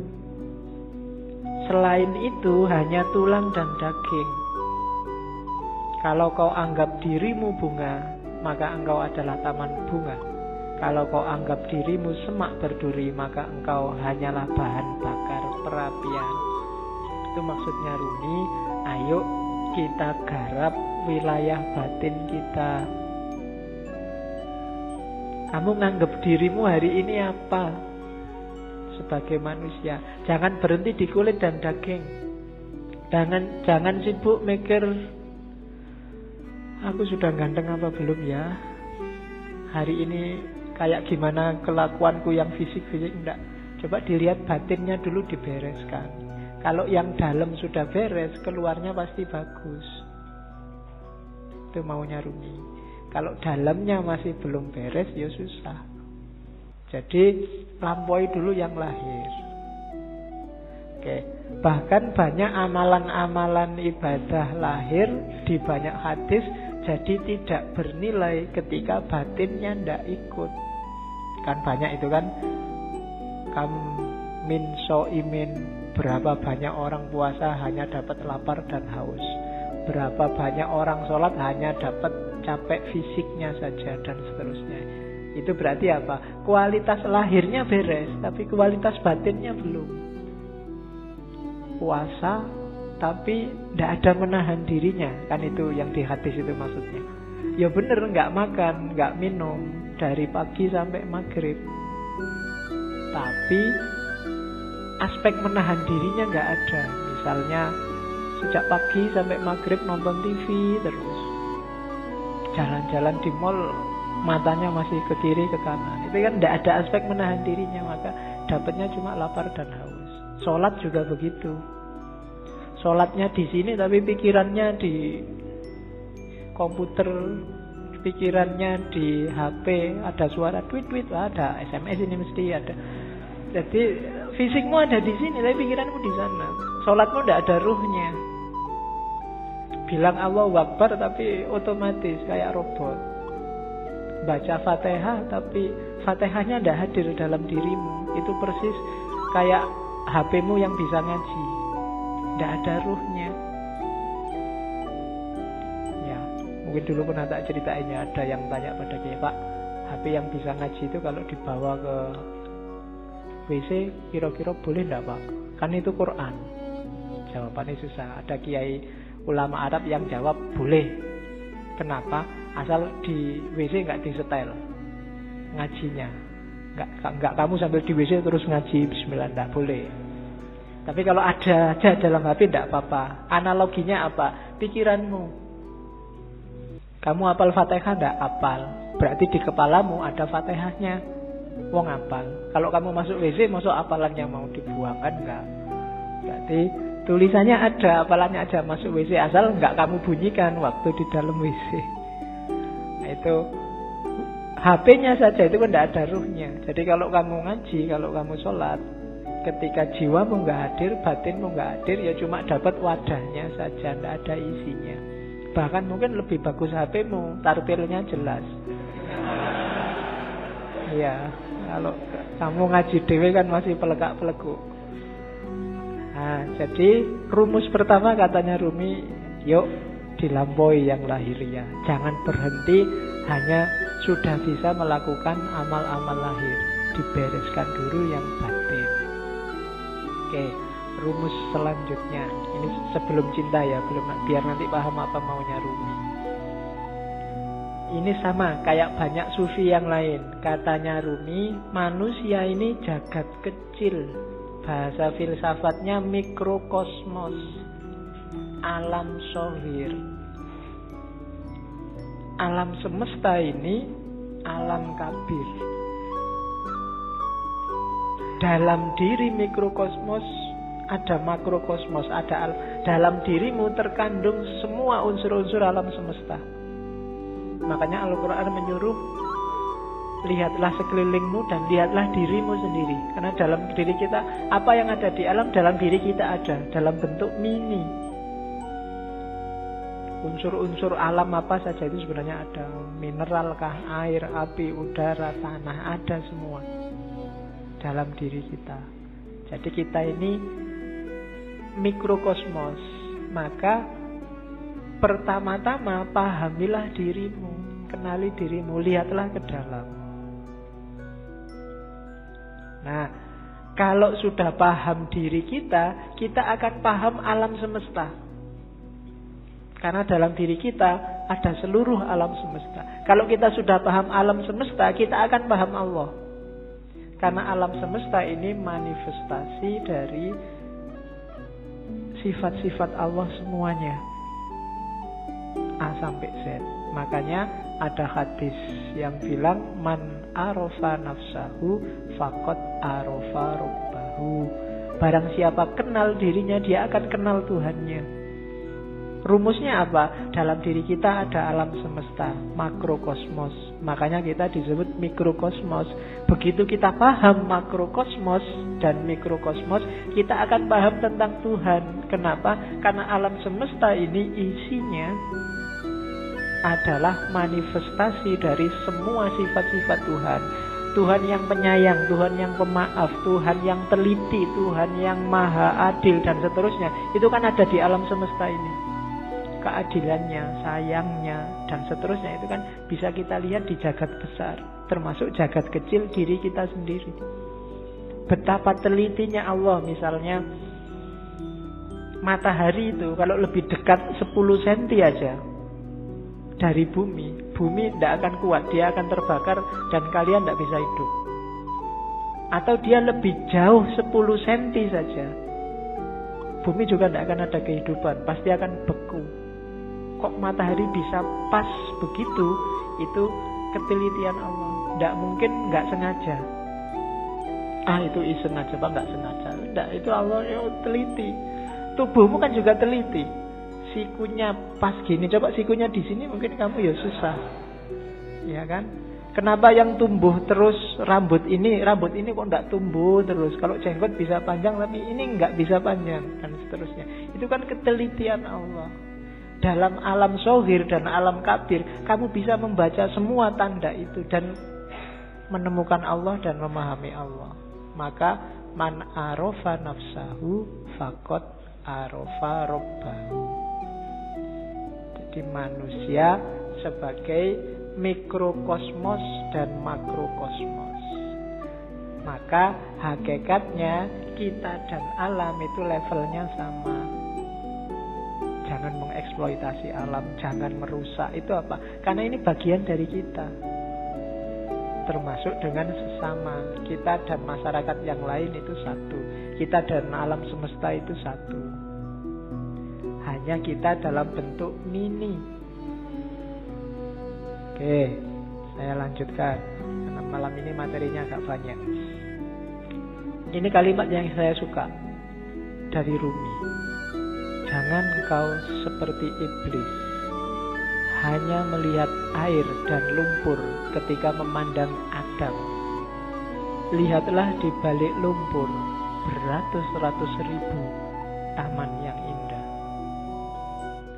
Selain itu hanya tulang dan daging. Kalau kau anggap dirimu bunga, maka engkau adalah taman bunga. Kalau kau anggap dirimu semak berduri, maka engkau hanyalah bahan bakar perapian. Itu maksudnya Rumi. Ayo kita garap wilayah batin kita. Kamu nganggap dirimu hari ini apa? Sebagai manusia. Jangan berhenti di kulit dan daging. Jangan sibuk mikir, aku sudah ganteng apa belum ya? Hari ini kayak gimana kelakuanku yang fisik-fisik, enggak. Coba dilihat batinnya dulu, dibereskan. Kalau yang dalam sudah beres, keluarnya pasti bagus. Itu maunya Rumi. Kalau dalamnya masih belum beres, ya susah. Jadi lampaui dulu yang lahir. Oke. Bahkan banyak amalan-amalan ibadah lahir di banyak hadis jadi tidak bernilai ketika batinnya ndak ikut. Kan banyak itu kan, kam min so'imin, berapa banyak orang puasa hanya dapat lapar dan haus, berapa banyak orang sholat hanya dapat capek fisiknya saja, dan seterusnya. Itu berarti apa? Kualitas lahirnya beres, tapi kualitas batinnya belum. Puasa tapi tidak ada menahan dirinya, kan itu yang di hadis itu maksudnya. Ya bener, nggak makan, nggak minum dari pagi sampai maghrib, tapi aspek menahan dirinya nggak ada. Misalnya sejak pagi sampai maghrib nonton TV terus, jalan-jalan di mall matanya masih ke kiri ke kanan, itu kan tidak ada aspek menahan dirinya, maka dapatnya cuma lapar dan haus. Sholat juga begitu. Sholatnya di sini tapi pikirannya di komputer, pikirannya di HP, ada suara tweet-tweet, ada SMS ini mesti ada. Jadi fisikmu ada di sini tapi pikiranmu di sana. Sholatmu tidak ada ruhnya. Bilang Allahu Akbar tapi otomatis kayak robot. Baca Fatihah tapi Fatihahnya tidak hadir dalam dirimu. Itu persis kayak HP-mu yang bisa ngaji, tidak ada ruhnya. Ya, mungkin dulu pernah tak ceritainnya, ada yang tanya pada saya, Pak, HP yang bisa ngaji itu kalau dibawa ke WC kira-kira boleh enggak Pak? Kan itu Quran. Jawabannya susah. Ada kiai ulama Arab yang jawab boleh. Kenapa? Asal di WC enggak disetel ngajinya. Enggak kamu sambil di WC terus ngaji bismillah, enggak boleh. Tapi kalau ada aja dalam HP enggak apa-apa. Analoginya apa? Pikiranmu. Kamu hafal Fatihah enggak? Hafal. Berarti di kepalamu ada Fatihahnya. Wong hafal. Kalau kamu masuk WC, masuk hafalannya mau dibuang kan enggak? Berarti tulisannya ada, hafalannya aja masuk WC, asal enggak kamu bunyikan waktu di dalam WC. Nah, itu HP-nya saja itu kan enggak ada ruhnya. Jadi kalau kamu ngaji, kalau kamu sholat, ketika jiwamu enggak hadir, batinmu enggak hadir, ya cuma dapat wadahnya saja, enggak ada isinya. Bahkan mungkin lebih bagus HP-mu, tartilnya jelas. Iya, kalau kamu ngaji dewe kan masih pelegak-peleguk. Nah, jadi rumus pertama katanya Rumi, yuk dilampaui yang lahiriah. Jangan berhenti hanya sudah bisa melakukan amal-amal lahir. Dibereskan dulu yang batin. Oke, rumus selanjutnya. Ini sebelum cinta ya, biar nanti paham apa maunya Rumi. Ini sama kayak banyak sufi yang lain. Katanya Rumi, manusia ini jagat kecil. Bahasa filsafatnya mikrokosmos, alam sohir. Alam semesta ini alam kabir. Dalam diri mikrokosmos ada makrokosmos, ada dalam dirimu terkandung semua unsur-unsur alam semesta. Makanya Al-Quran menyuruh lihatlah sekelilingmu dan lihatlah dirimu sendiri. Karena dalam diri kita, apa yang ada di alam, dalam diri kita ada, dalam bentuk mini. Unsur-unsur alam apa saja itu sebenarnya ada. Mineral kah, air, api, udara, tanah, ada semua dalam diri kita. Jadi kita ini mikrokosmos. Maka pertama-tama pahamilah dirimu, kenali dirimu, lihatlah ke dalam. Nah, kalau sudah paham diri kita, kita akan paham alam semesta. Karena dalam diri kita ada seluruh alam semesta. Kalau kita sudah paham alam semesta, kita akan paham Allah. Karena alam semesta ini manifestasi dari sifat-sifat Allah semuanya. A sampai Z. Makanya ada hadis yang bilang man arofa nafsahu faqad arofa rabbahu. Barang siapa kenal dirinya, dia akan kenal Tuhannya. Rumusnya apa? Dalam diri kita ada alam semesta, makrokosmos. Makanya kita disebut mikrokosmos. Begitu kita paham makrokosmos dan mikrokosmos, kita akan paham tentang Tuhan. Kenapa? Karena alam semesta ini isinya adalah manifestasi dari semua sifat-sifat Tuhan. Tuhan yang penyayang, Tuhan yang pemaaf, Tuhan yang teliti, Tuhan yang maha adil, dan seterusnya. Itu kan ada di alam semesta ini. Keadilannya, sayangnya, dan seterusnya itu kan bisa kita lihat di jagat besar, termasuk jagat kecil diri kita sendiri. Betapa telitinya Allah. Misalnya matahari itu kalau lebih dekat 10 cm aja dari bumi, bumi tidak akan kuat, dia akan terbakar dan kalian tidak bisa hidup. Atau dia lebih jauh 10 cm saja, bumi juga tidak akan ada kehidupan, pasti akan beku. Kok matahari bisa pas begitu? Itu ketelitian Allah. Tidak mungkin nggak sengaja. Itu iseng aja Pak, nggak sengaja. Tidak, itu Allah teliti. Tubuhmu kan juga teliti. Sikunya pas gini, coba sikunya di sini mungkin kamu ya susah, ya kan? Kenapa yang tumbuh terus rambut ini kok nggak tumbuh terus? Kalau jenggot bisa panjang tapi ini nggak bisa panjang, dan seterusnya. Itu kan ketelitian Allah. Dalam alam sohir dan alam kabir, kamu bisa membaca semua tanda itu dan menemukan Allah dan memahami Allah. Maka man arofa nafsahu faqad arofa rabbahu. Jadi manusia sebagai mikrokosmos dan makrokosmos. Maka hakikatnya kita dan alam itu levelnya sama. Jangan mengeksploitasi alam, jangan merusak. Itu apa? Karena ini bagian dari kita. Termasuk dengan sesama. Kita dan masyarakat yang lain itu satu. Kita dan alam semesta itu satu. Hanya kita dalam bentuk mini. Oke, saya lanjutkan. Karena malam ini materinya agak banyak. Ini kalimat yang saya suka dari Rumi. Jangan kau seperti iblis, hanya melihat air dan lumpur ketika memandang Adam. Lihatlah di balik lumpur beratus-ratus ribu taman yang indah.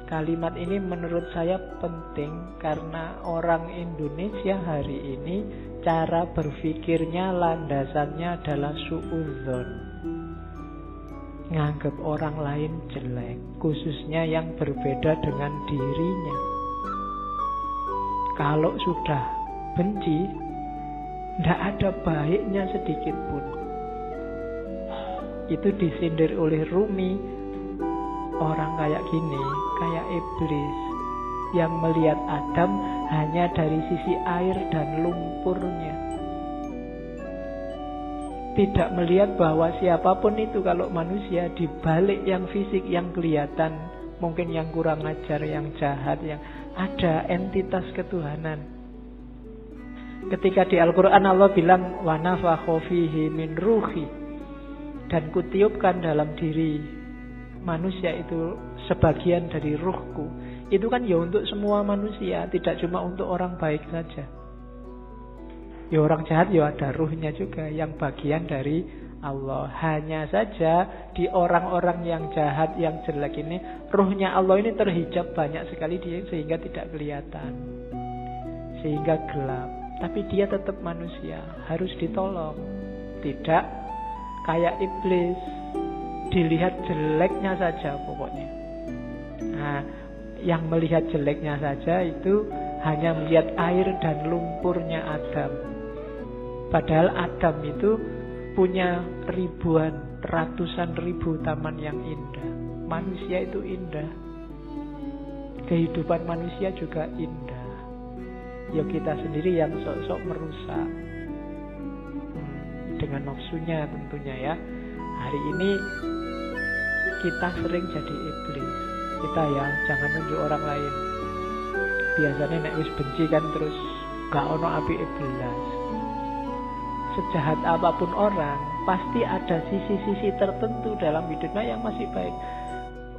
Kalimat ini menurut saya penting karena orang Indonesia hari ini cara berpikirnya landasannya adalah suudzon. Nganggap orang lain jelek, khususnya yang berbeda dengan dirinya. Kalau sudah benci, tidak ada baiknya sedikit pun. Itu disindir oleh Rumi. Orang kayak gini, kayak iblis yang melihat Adam hanya dari sisi air dan lumpurnya. Tidak melihat bahwa siapapun itu kalau manusia di balik yang fisik yang kelihatan, mungkin yang kurang ajar, yang jahat, yang ada entitas ketuhanan. Ketika di Al-Quran Allah bilang wa nafakha fihi min ruhi, dan kutiupkan dalam diri manusia itu sebagian dari ruhku. Itu kan ya untuk semua manusia, tidak cuma untuk orang baik saja. Ya orang jahat ya ada ruhnya juga yang bagian dari Allah. Hanya saja di orang-orang yang jahat, yang jelek ini, ruhnya Allah ini terhijab banyak sekali dia, sehingga tidak kelihatan, sehingga gelap. Tapi dia tetap manusia, harus ditolong. Tidak kayak iblis, dilihat jeleknya saja pokoknya. Nah, yang melihat jeleknya saja itu hanya melihat air dan lumpurnya Adam. Padahal Adam itu punya ribuan, ratusan ribu taman yang indah. Manusia itu indah. Kehidupan manusia juga indah. Ya kita sendiri yang sok-sok merusak. Dengan nafsunya tentunya ya. Hari ini kita sering jadi iblis. Kita ya jangan nunjuk orang lain. Biasanya nek wis benci kan terus gak ono api iblis. Sejahat apapun orang, pasti ada sisi-sisi tertentu dalam hidupnya yang masih baik.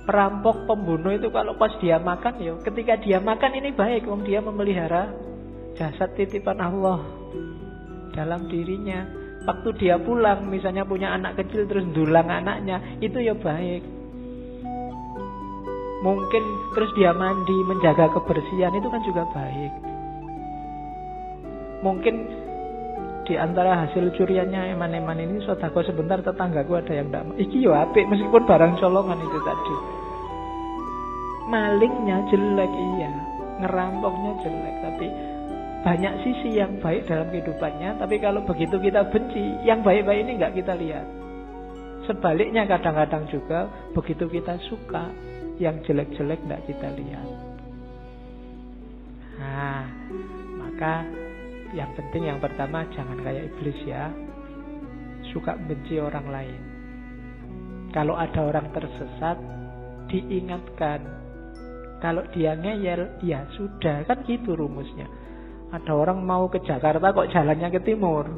Perampok, pembunuh itu kalau pas dia makan, ya ketika dia makan ini baik, wong dia memelihara jasad titipan Allah dalam dirinya. Waktu dia pulang, misalnya punya anak kecil terus ndulang anaknya, itu ya baik. Mungkin terus dia mandi, menjaga kebersihan, itu kan juga baik. Mungkin di antara hasil curiannya eman-eman ini sodako sebentar, tetanggaku ada yang tidak, iki yo apik meskipun barang colongan itu tadi. Malingnya jelek iya, ngerampoknya jelek, tapi banyak sisi yang baik dalam kehidupannya. Tapi kalau begitu kita benci, yang baik-baik ini nggak kita lihat. Sebaliknya kadang-kadang juga begitu kita suka, yang jelek-jelek nggak kita lihat. Nah, maka yang penting yang pertama jangan kayak iblis ya, suka benci orang lain. Kalau ada orang tersesat, diingatkan. Kalau dia ngeyel, ya sudah, kan gitu rumusnya. Ada orang mau ke Jakarta kok jalannya ke timur,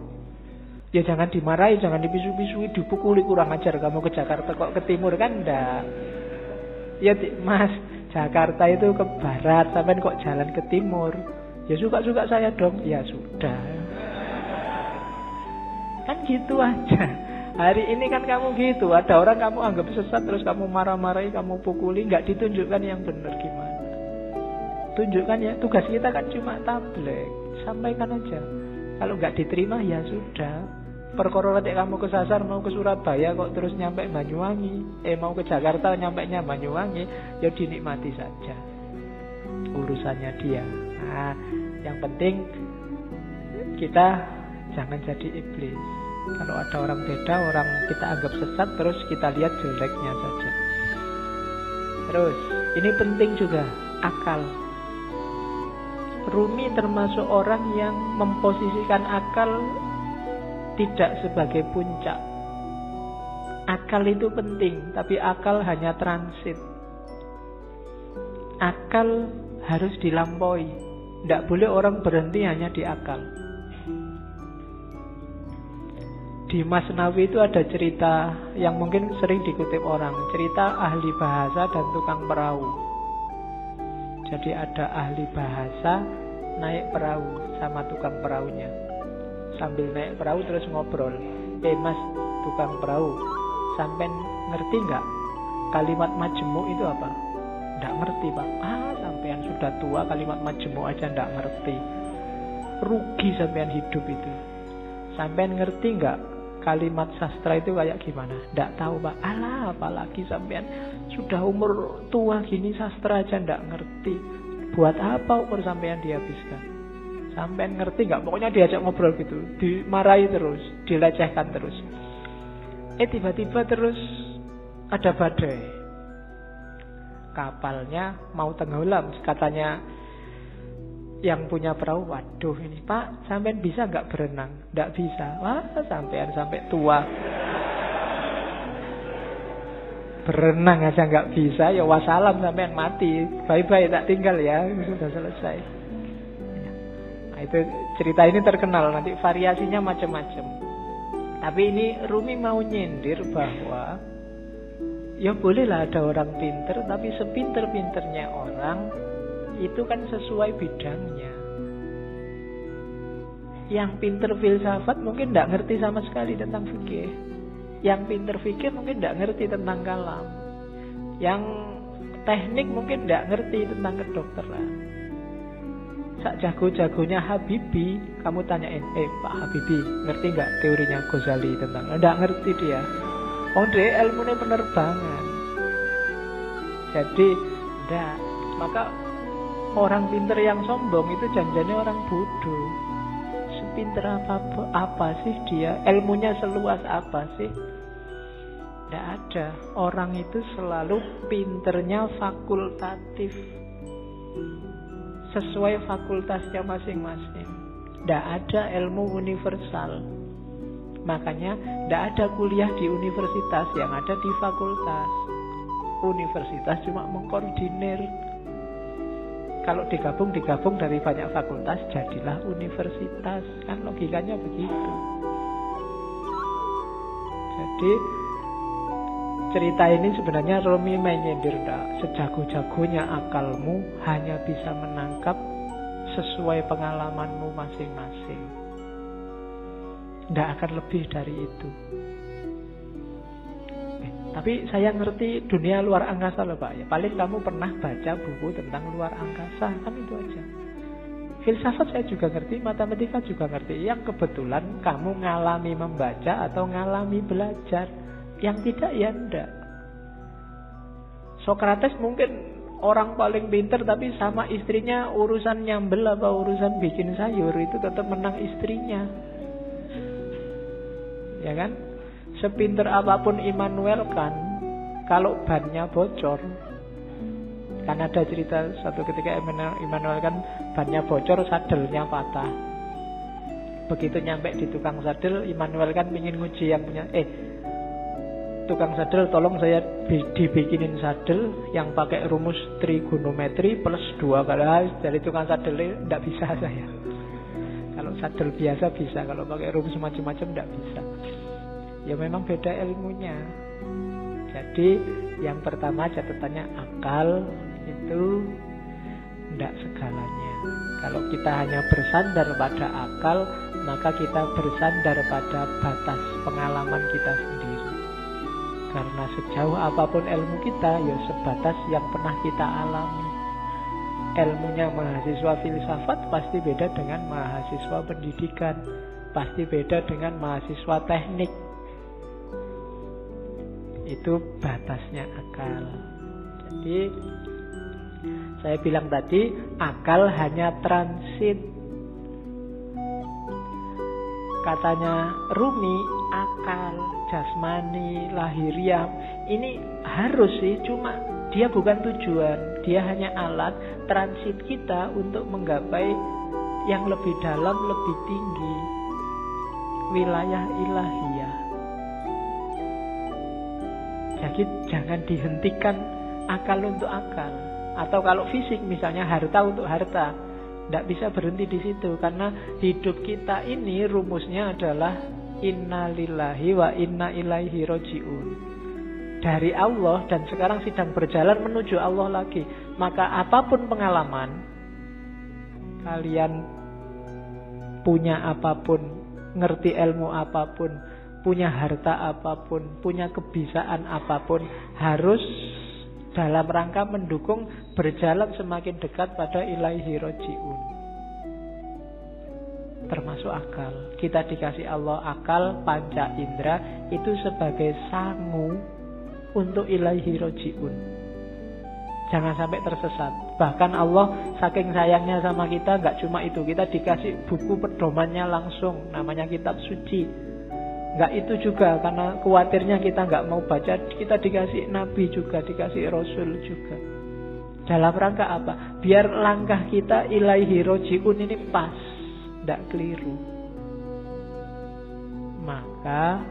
ya jangan dimarahi, jangan dipisu-pisui, dipukuli, kurang ajar kamu ke Jakarta kok ke timur, kan enggak. Ya mas, Jakarta itu ke barat, sampai kok jalan ke timur. Ya suka-suka saya dong. Ya sudah, kan gitu aja. Hari ini kan kamu gitu, ada orang kamu anggap sesat, terus kamu marah-marahi, kamu pukuli, nggak ditunjukkan yang benar gimana. Tunjukkan ya, tugas kita kan cuma tabligh, sampaikan aja. Kalau nggak diterima ya sudah. Perkara nek kamu kesasar mau ke Surabaya kok terus nyampe Banyuwangi, mau ke Jakarta nyampenya Banyuwangi, ya dinikmati saja. Urusannya dia. Nah, Yang penting kita jangan jadi iblis. Kalau ada orang beda, orang kita anggap sesat, terus kita lihat jeleknya saja. Terus, ini penting juga, akal. Rumi termasuk orang yang memposisikan akal tidak sebagai puncak. Akal itu penting, tapi akal hanya transit. Akal harus dilampaui. Tidak boleh orang berhenti hanya di akal. Di Masnawi itu ada cerita yang mungkin sering dikutip orang. Cerita ahli bahasa dan tukang perahu. Jadi ada ahli bahasa naik perahu sama tukang perahunya. Sambil naik perahu terus ngobrol. Mas, tukang perahu, sampai ngerti nggak kalimat majemuk itu apa? Nggak ngerti, Pak. Sampean sudah tua, kalimat majemuk aja nggak ngerti. Rugi sampean hidup itu. Sampean ngerti nggak kalimat sastra itu kayak gimana? Nggak tahu, Pak. Apalagi sampean sudah umur tua gini sastra aja nggak ngerti. Buat apa umur sampean dihabiskan? Sampean ngerti nggak? Pokoknya diajak ngobrol gitu, dimarahi terus, dilecehkan terus. Tiba-tiba terus ada badai. Kapalnya mau tenggelam, katanya yang punya perahu, waduh ini Pak, sampean bisa nggak berenang? Nggak bisa. Wah, sampean sampai tua berenang aja nggak bisa, ya wassalam, sampean mati, bye-bye, tak tinggal ya, sudah selesai. Nah, itu cerita ini terkenal, nanti variasinya macam-macam. Tapi ini Rumi mau nyindir bahwa ya bolehlah ada orang pinter, tapi sepinter-pinternya orang itu kan sesuai bidangnya. Yang pinter filsafat mungkin tidak ngerti sama sekali tentang fikih. Yang pinter fikih mungkin tidak ngerti tentang kalam. Yang teknik mungkin tidak ngerti tentang kedokteran. Sak jago-jagonya Habibie, kamu tanyain, Pak Habibie, ngerti nggak teorinya Ghazali tentang? Tidak ngerti dia. Dia ilmunya penerbangan. Jadi, tidak. Maka orang pinter yang sombong itu janjinya orang bodoh. Sepinter apa sih dia? Ilmunya seluas apa sih? Tidak ada. Orang itu selalu pinternya fakultatif, sesuai fakultasnya masing-masing. Tidak ada ilmu universal. Makanya tidak ada kuliah di universitas, yang ada di fakultas. Universitas cuma mengkoordinir. Kalau digabung dari banyak fakultas, jadilah universitas. Kan logikanya begitu. Jadi cerita ini sebenarnya Rumi menyindir, sejago-jagonya akalmu hanya bisa menangkap sesuai pengalamanmu masing-masing. Tidak akan lebih dari itu. Tapi saya ngerti dunia luar angkasa loh Pak. Ya, paling kamu pernah baca buku tentang luar angkasa, kan itu aja. Filsafat saya juga ngerti, matematika juga ngerti. Yang kebetulan kamu ngalami membaca atau ngalami belajar. Yang tidak ya enggak. Sokrates mungkin orang paling pinter, tapi sama istrinya urusan nyambel apa urusan bikin sayur itu tetap menang istrinya. Ya kan? Sepinter apapun Immanuel kan, kalau bannya bocor, kan ada cerita suatu ketika Immanuel kan bannya bocor, sadelnya patah. Begitu nyampe di tukang sadel, Immanuel kan ingin nguji yang punya, tukang sadel tolong saya dibikinin sadel yang pakai rumus trigonometri plus 2 kali. Dari tukang sadel tidak bisa saya. Kalau sadel biasa bisa, kalau pakai rumus macam-macam tidak bisa. Ya memang beda ilmunya. Jadi yang pertama catatannya akal itu tidak segalanya. Kalau kita hanya bersandar pada akal, maka kita bersandar pada batas pengalaman kita sendiri. Karena sejauh apapun ilmu kita, ya sebatas yang pernah kita alami. Ilmunya mahasiswa filsafat pasti beda dengan mahasiswa pendidikan, pasti beda dengan mahasiswa teknik. Itu batasnya akal. Jadi saya bilang tadi, akal hanya transit. Katanya Rumi, akal, jasmani, lahiriah ini harus sih, cuma dia bukan tujuan. Dia hanya alat transit kita untuk menggapai yang lebih dalam, lebih tinggi, wilayah ilahiyah. Jadi jangan dihentikan akal untuk akal. Atau kalau fisik misalnya harta untuk harta, tidak bisa berhenti di situ, karena hidup kita ini rumusnya adalah inna lillahi wa inna ilaihi roji'un. Dari Allah dan sekarang sedang berjalan menuju Allah lagi. Maka apapun pengalaman, kalian punya apapun, ngerti ilmu apapun, punya harta apapun, punya kebisaan apapun, harus dalam rangka mendukung berjalan semakin dekat pada ilaihi roji'un. Termasuk akal. Kita dikasih Allah akal, panca indera, itu sebagai sangu untuk ilaihi roji'un. Jangan sampai tersesat. Bahkan Allah saking sayangnya sama kita, gak cuma itu, kita dikasih buku pedomannya langsung, namanya kitab suci. Enggak itu juga, karena khawatirnya kita enggak mau baca, kita dikasih nabi juga, dikasih rasul juga. Dalam rangka apa? Biar langkah kita ilaihi roji'un ini pas, enggak keliru. Maka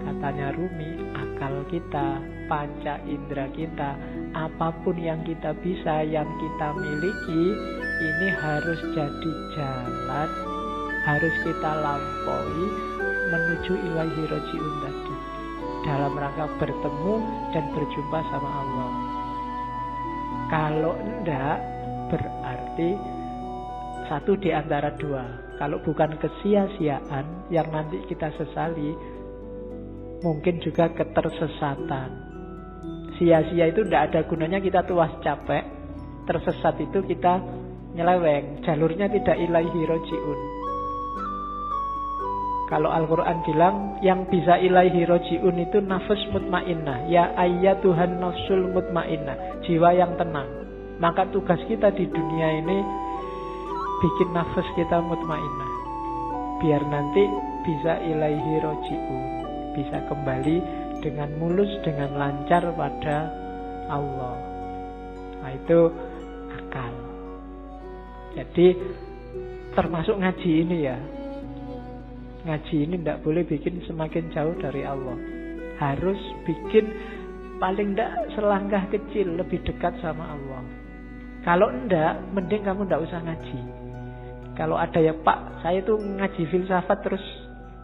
katanya Rumi, akal kita, panca indera kita, apapun yang kita bisa, yang kita miliki, ini harus jadi jalan, harus kita lampaui menuju ilaihi roji'un tadi, dalam rangka bertemu dan berjumpa sama Allah. Kalau enggak, berarti satu di antara dua. Kalau bukan kesia-siaan yang nanti kita sesali, mungkin juga ketersesatan. Sia-sia itu enggak ada gunanya, kita tuas capek. Tersesat itu kita nyeleweng, jalurnya tidak ilaihi roji'un. Kalau Al-Quran bilang yang bisa ilaihi roji'un itu nafas mutmainnah. Ya ayyatuhan nafsul mutmainnah, jiwa yang tenang. Maka tugas kita di dunia ini bikin nafas kita mutmainnah, biar nanti bisa ilaihi roji'un, bisa kembali dengan mulus, dengan lancar pada Allah. Nah itu akal. Jadi termasuk ngaji ini ya. Ngaji ini tidak boleh bikin semakin jauh dari Allah. Harus bikin paling tidak selangkah kecil lebih dekat sama Allah. Kalau enggak, mending kamu tidak usah ngaji. Kalau ada ya Pak, saya tuh ngaji filsafat terus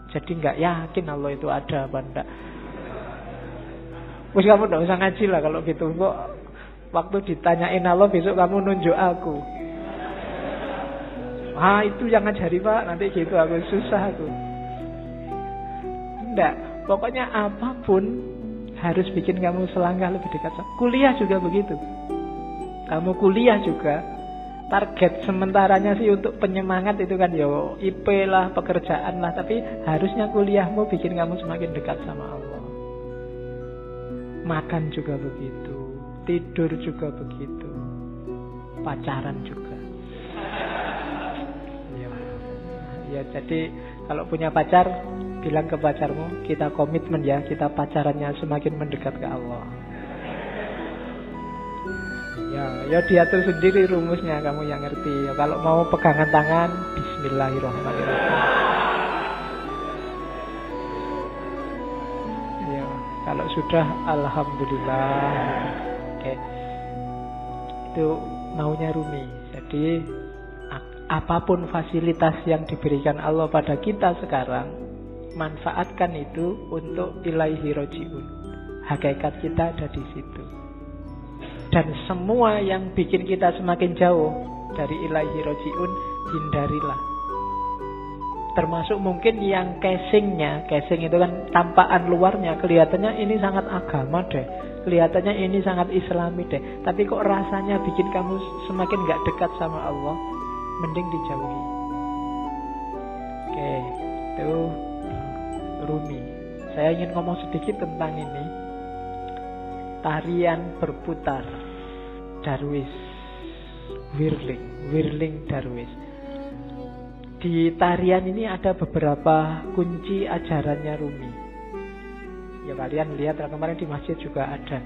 jadi nggak yakin Allah itu ada apa enggak. Terus kamu tidak usah ngaji lah kalau gitu. Kok waktu ditanyain Allah besok kamu nunjuk aku. Ah itu yang ngajari Pak, nanti gitu aku susah aku. Enggak, pokoknya apapun harus bikin kamu selangkah lebih dekat. Kuliah juga begitu. Kamu kuliah juga, target sementaranya sih untuk penyemangat itu kan yo IP lah, pekerjaan lah, tapi harusnya kuliahmu bikin kamu semakin dekat sama Allah. Makan juga begitu, tidur juga begitu, pacaran juga. Ya, jadi kalau punya pacar, bilang ke pacarmu, kita komitmen ya, kita pacarannya semakin mendekat ke Allah. Ya diatur sendiri rumusnya, kamu yang ngerti. Ya, kalau mau pegangan tangan, bismillahirrahmanirrahim. Ya, kalau sudah, alhamdulillah. Oke. Itu maunya Rumi. Jadi apapun fasilitas yang diberikan Allah pada kita sekarang, manfaatkan itu untuk ilaihi roji'un. Hakikat kita ada di situ. Dan semua yang bikin kita semakin jauh dari ilaihi roji'un, hindarilah. Termasuk mungkin yang casingnya, casing itu kan tampakan luarnya, kelihatannya ini sangat agama deh, kelihatannya ini sangat islami deh, tapi kok rasanya bikin kamu semakin gak dekat sama Allah, mending dijauhi. Oke, itu Rumi. Saya ingin ngomong sedikit tentang ini. Tarian berputar Darwis, Whirling Darwis. Di tarian ini ada beberapa kunci ajarannya Rumi. Ya kalian lihat kemarin di masjid juga ada.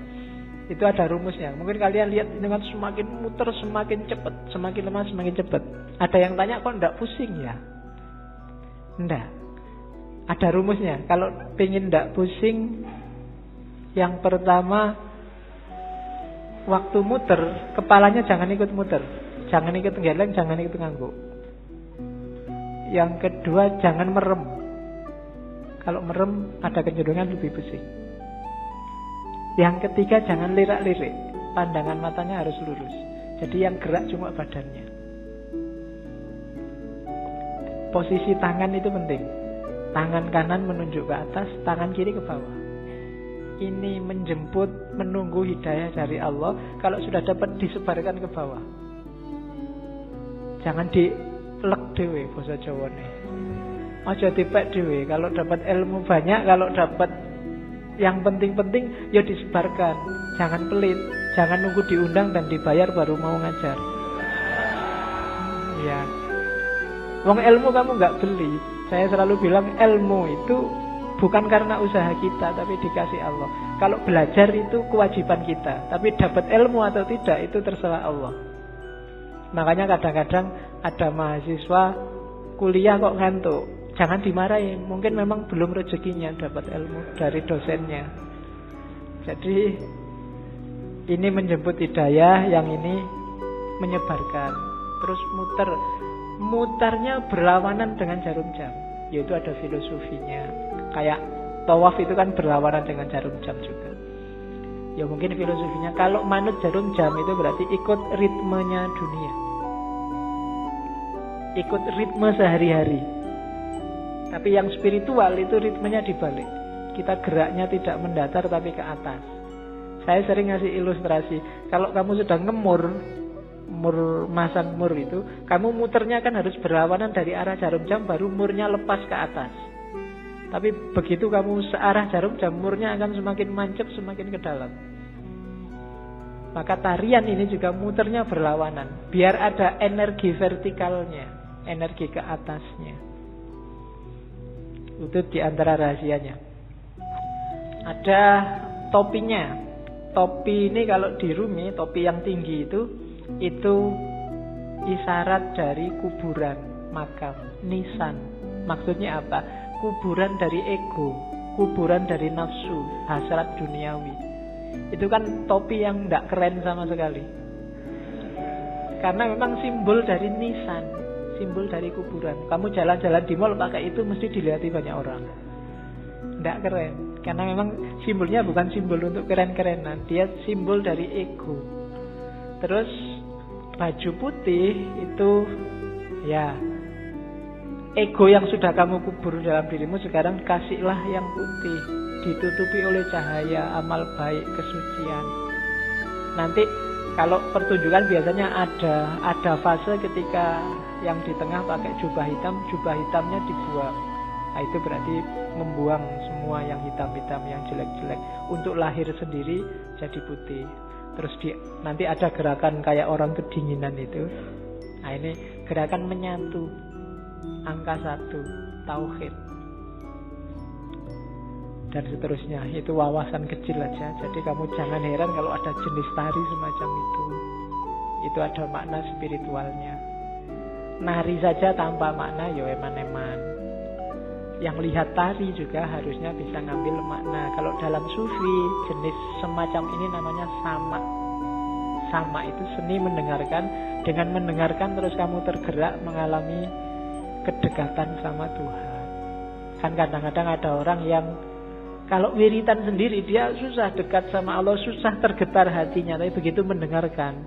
Itu ada rumusnya. Mungkin kalian lihat dengan semakin muter semakin cepat, semakin lemah semakin cepat. Ada yang tanya kok enggak pusing ya? Enggak. Ada rumusnya. Kalau pengen enggak pusing, yang pertama waktu muter kepalanya jangan ikut muter, jangan ikut geleng, jangan ikut ngangguk. Yang kedua, jangan merem. Kalau merem ada kecenderungan lebih pusing. Yang ketiga, jangan lirak-lirik. Pandangan matanya harus lurus. Jadi yang gerak cuma badannya. Posisi tangan itu penting. Tangan kanan menunjuk ke atas, tangan kiri ke bawah. Ini menjemput, menunggu hidayah dari Allah. Kalau sudah dapat, disebarkan ke bawah. Jangan lek dewe basa Jawane. Aja dipek dewe. Kalau dapat ilmu banyak, kalau dapat yang penting-penting ya disebarkan. Jangan pelit, jangan nunggu diundang dan dibayar baru mau ngajar. Ya. Wong ilmu kamu nggak beli. Saya selalu bilang ilmu itu bukan karena usaha kita, tapi dikasih Allah. Kalau belajar itu kewajiban kita, tapi dapat ilmu atau tidak itu terserah Allah. Makanya kadang-kadang ada mahasiswa kuliah kok ngantuk. Jangan dimarahin, mungkin memang belum rezekinya dapat ilmu dari dosennya. Jadi ini menjemput hidayah, yang ini menyebarkan. Terus mutarnya berlawanan dengan jarum jam. Yaitu ada filosofinya. Kayak tawaf itu kan berlawanan dengan jarum jam juga. Ya mungkin filosofinya kalau manut jarum jam itu berarti ikut ritmenya dunia, ikut ritme sehari-hari. Tapi yang spiritual itu ritmenya dibalik. Kita geraknya tidak mendatar tapi ke atas. Saya sering ngasih ilustrasi. Kalau kamu sudah masang mur itu, kamu muternya kan harus berlawanan dari arah jarum jam, baru murnya lepas ke atas. Tapi begitu kamu searah jarum jam, murnya akan semakin mancep, semakin ke dalam. Maka tarian ini juga muternya berlawanan, biar ada energi vertikalnya, energi ke atasnya. Itu diantara rahasianya. Ada topinya. Topi ini kalau di Rumi, topi yang tinggi itu isyarat dari kuburan, makam, nisan. Maksudnya apa? Kuburan dari ego, kuburan dari nafsu, hasrat duniawi. Itu kan topi yang tidak keren sama sekali. Karena memang simbol dari nisan, simbol dari kuburan. Kamu jalan-jalan di mall pakai itu mesti dilihat banyak orang. Tidak keren. Karena memang simbolnya bukan simbol untuk keren-kerenan, dia simbol dari ego. Terus baju putih itu ya ego yang sudah kamu kubur dalam dirimu, sekarang kasihlah yang putih, ditutupi oleh cahaya amal baik, kesucian. Nanti kalau pertunjukan biasanya ada fase ketika yang di tengah pakai jubah hitamnya dibuang. Nah, itu berarti membuang semua yang hitam-hitam, yang jelek-jelek, untuk lahir sendiri jadi putih. Terus nanti ada gerakan kayak orang kedinginan itu. Nah, ini gerakan menyatu. Angka 1, tauhid. Dan seterusnya. Itu wawasan kecil aja. Jadi kamu jangan heran kalau ada jenis tari semacam itu. Itu ada makna spiritualnya. Nari saja tanpa makna ya eman-eman. Yang lihat tari juga harusnya bisa ngambil makna. Kalau dalam sufi, jenis semacam ini namanya sama. Sama itu seni mendengarkan. Dengan mendengarkan terus kamu tergerak mengalami kedekatan sama Tuhan. Kan kadang-kadang ada orang yang kalau wiritan sendiri dia susah dekat sama Allah, susah tergetar hatinya. Tapi begitu mendengarkan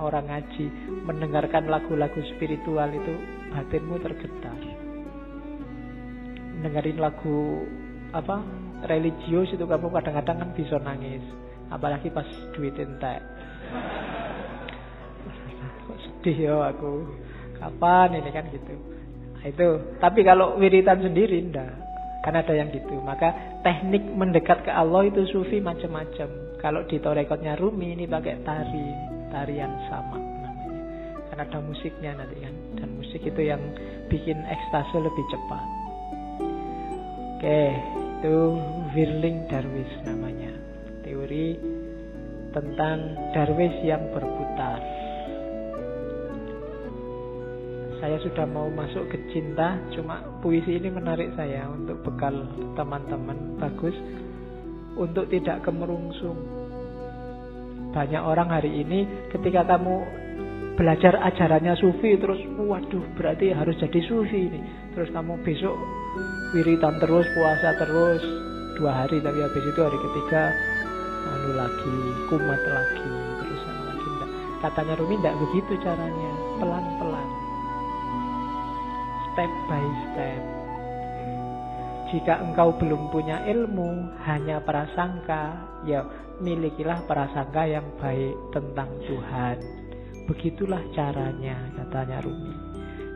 orang ngaji, mendengarkan lagu-lagu spiritual itu batinmu tergetar. Dengerin lagu religius itu kamu kadang-kadang kan bisa nangis, apalagi pas duit entek. Kok sedih ya aku, kapan ini kan gitu. Nah, itu. Tapi kalau wiritan sendiri enggak, kan ada yang gitu. Maka teknik mendekat ke Allah itu sufi macam-macam. Kalau di torekotnya Rumi ini pakai tarian sama namanya. Kan ada musiknya nanti kan. Dan musik itu yang bikin ekstase lebih cepat. Oke, itu Whirling Dervish namanya. Teori tentang dervish yang berputar. Saya sudah mau masuk ke cinta, cuma puisi ini menarik saya untuk bekal teman-teman. Bagus untuk tidak kemerungsung. Banyak orang hari ini ketika kamu belajar ajarannya sufi terus, waduh berarti harus jadi sufi ini. Terus kamu besok wiritan terus, puasa terus 2 hari, tapi habis itu hari ketiga lagi, kumat lagi, terus lagi. Enggak. Katanya Rumi tidak begitu caranya, pelan-pelan, step by step. Jika engkau belum punya ilmu, hanya prasangka, ya milikilah prasangka yang baik tentang Tuhan. Begitulah caranya, katanya Rumi.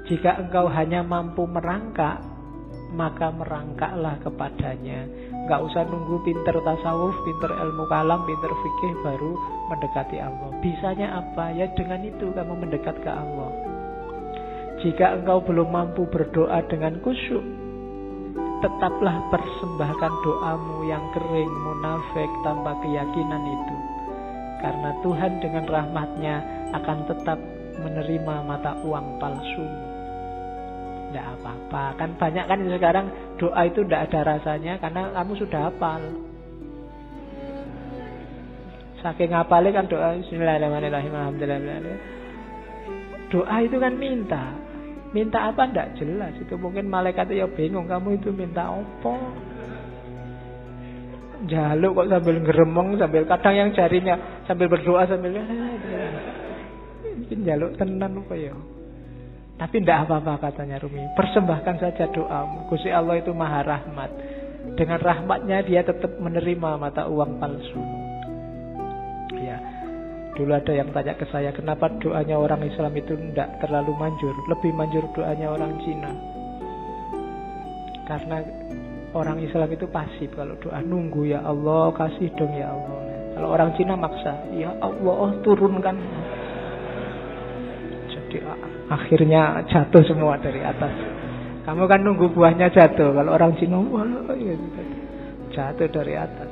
Jika engkau hanya mampu merangkak, maka merangkaklah kepadanya. Gak usah nunggu pinter tasawuf, pinter ilmu kalam, pinter fikih baru mendekati Allah. Bisanya apa? Ya dengan itu kamu mendekat ke Allah. Jika engkau belum mampu berdoa dengan khusyuk, tetaplah persembahkan doamu yang kering, munafik, tanpa keyakinan itu. Karena Tuhan dengan rahmatnya akan tetap menerima mata uang palsumu. Tidak apa-apa. Kan banyak kan sekarang doa itu tidak ada rasanya karena kamu sudah hafal. Saking hafalnya kan doa Bismillahirrahmanirrahim, alhamdulillah. Doa itu kan minta. Minta apa tidak jelas. Itu mungkin malaikat ya bingung, kamu itu minta apa? Jaluk kok sambil ngeremong, sambil kadang yang jarinya sambil berdoa sambil mungkin jaluk tenan apa ya. Tapi tidak apa-apa katanya Rumi. Persembahkan saja doamu. Gusti Allah itu maha rahmat. Dengan rahmatnya dia tetap menerima mata uang palsu. Ya, dulu ada yang tanya ke saya, kenapa doanya orang Islam itu tidak terlalu manjur, lebih manjur doanya orang Cina. Karena orang Islam itu pasif kalau doa, nunggu ya Allah, kasih dong ya Allah. Kalau orang Cina maksa, ya Allah turunkan. Jadi akhirnya jatuh semua dari atas. Kamu kan nunggu buahnya jatuh. Kalau orang Cina, wah, ya, jatuh dari atas.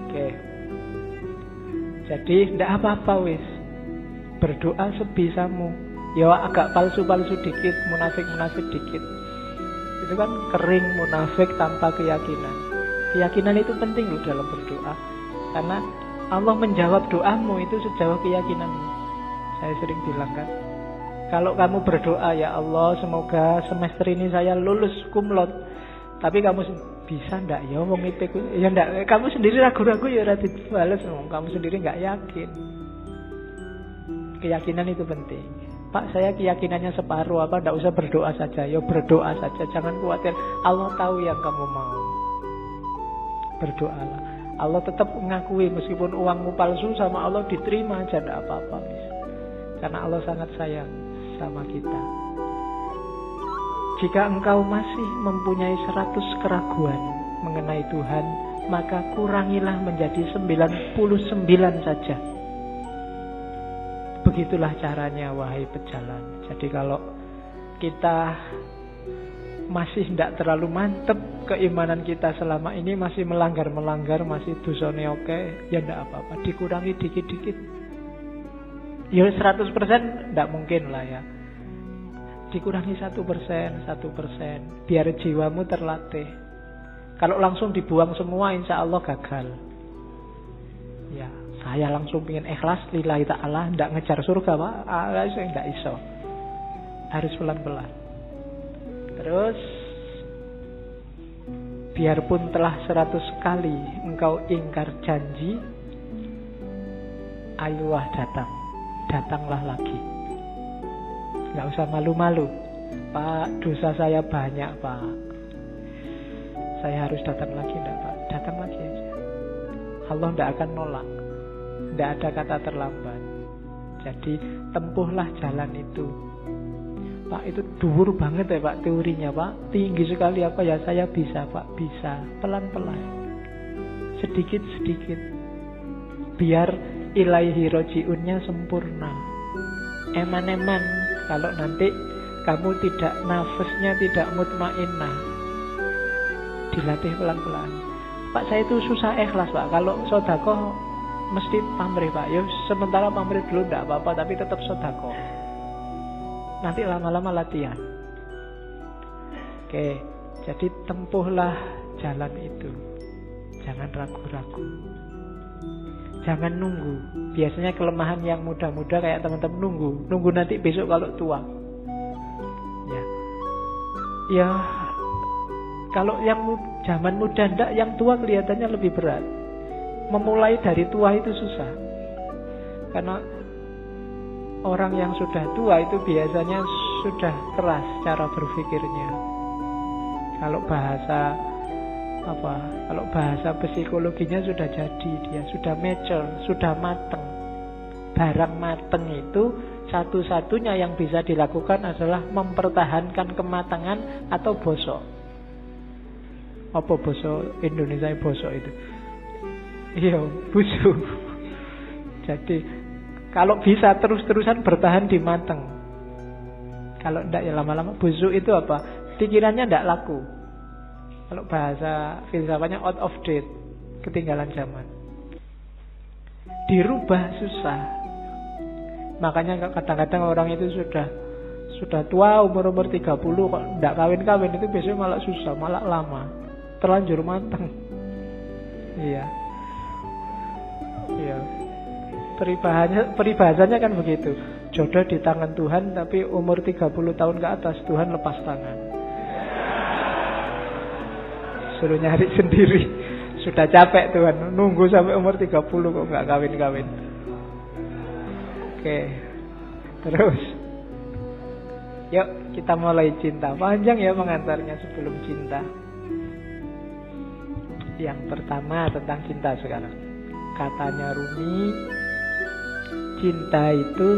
Oke. Jadi tidak apa-apa wis. Berdoa sebisamu. Ya agak palsu-palsu dikit, munafik-munafik dikit. Itu kan kering, munafik tanpa keyakinan. Keyakinan itu penting loh dalam berdoa. Karena Allah menjawab doamu itu sejauh keyakinanmu. Saya sering bilang kan, kalau kamu berdoa, ya Allah semoga semester ini saya lulus kumlot, tapi kamu bisa ndak ya wong IPK ya ndak, kamu sendiri ragu-ragu ya ora dibales, kamu sendiri nggak yakin. Keyakinan itu penting. Pak, saya keyakinannya separuh, apa ndak usah berdoa saja? Ya berdoa saja, jangan khawatir. Allah tahu yang kamu mau. Berdoalah. Allah tetap mengakui meskipun uangmu palsu, sama Allah diterima aja, ndak apa-apa. Karena Allah sangat sayang sama kita. Jika engkau masih mempunyai 100 keraguan mengenai Tuhan, maka kurangilah menjadi 99 saja. Begitulah caranya, wahai pejalan. Jadi kalau kita masih tidak terlalu mantep keimanan kita selama ini, masih melanggar-melanggar, masih dosane oke, ya tidak apa-apa, dikurangi dikit-dikit. Ya 100% tidak mungkin lah ya. Dikurangi 1%, biar jiwamu terlatih. Kalau langsung dibuang semua, insya Allah gagal. Ya, saya langsung ingin ikhlas lillahi ta'ala, tidak ngejar surga Pak, tidak iso. Harus pelan-pelan. Terus, biarpun telah 100 kali engkau ingkar janji, ayolah datanglah lagi. Nggak usah malu-malu. Pak, dosa saya banyak Pak, saya harus datang lagi enggak Pak? Datang lagi aja. Allah tidak akan nolak. Tidak ada kata terlambat. Jadi tempuhlah jalan itu. Pak, itu dhuwur banget ya Pak teorinya Pak, tinggi sekali apa ya? Saya bisa Pak, bisa. Pelan-pelan, sedikit-sedikit, biar ilaihi roji'unnya sempurna. Eman-eman kalau nanti kamu tidak, nafasnya tidak mutmainnah, dilatih pelan-pelan. Pak, saya itu susah ikhlas Pak, kalau sedekah mesti pamrih Pak. Ya sementara pamrih dulu tidak apa-apa, tapi tetap sedekah. Nanti lama-lama latihan. Oke, jadi tempuhlah jalan itu. Jangan ragu-ragu, jangan nunggu. Biasanya kelemahan yang muda-muda kayak teman-teman nunggu nanti besok kalau tua. Ya kalau yang zaman muda ndak, yang tua kelihatannya lebih berat. Memulai dari tua itu susah, karena orang yang sudah tua itu biasanya sudah keras cara berpikirnya. Kalau bahasa psikologinya sudah jadi, dia sudah mature, sudah mateng. Barang mateng itu satu-satunya yang bisa dilakukan adalah mempertahankan kematangan atau bosok. Apa bosok Indonesia bosok itu? Iya, busuk. Jadi kalau bisa terus-terusan bertahan di mateng. Kalau enggak ya lama-lama busuk. Itu apa? Pikirannya enggak laku. Kalau bahasa filsafatnya out of date, ketinggalan zaman. Dirubah susah. Makanya kadang-kadang orang itu sudah tua, umur 30 kok enggak kawin-kawin, itu biasanya malah susah, malah lama, terlanjur matang. Iya. Peribahasanya kan begitu. Jodoh di tangan Tuhan, tapi umur 30 tahun ke atas Tuhan lepas tangan. Suruh nyari sendiri. Sudah capek Tuhan, nunggu sampai umur 30 kok nggak kawin-kawin. Oke, terus yuk kita mulai cinta. Panjang ya pengantarnya sebelum cinta. Yang pertama tentang cinta sekarang. Katanya Rumi, cinta itu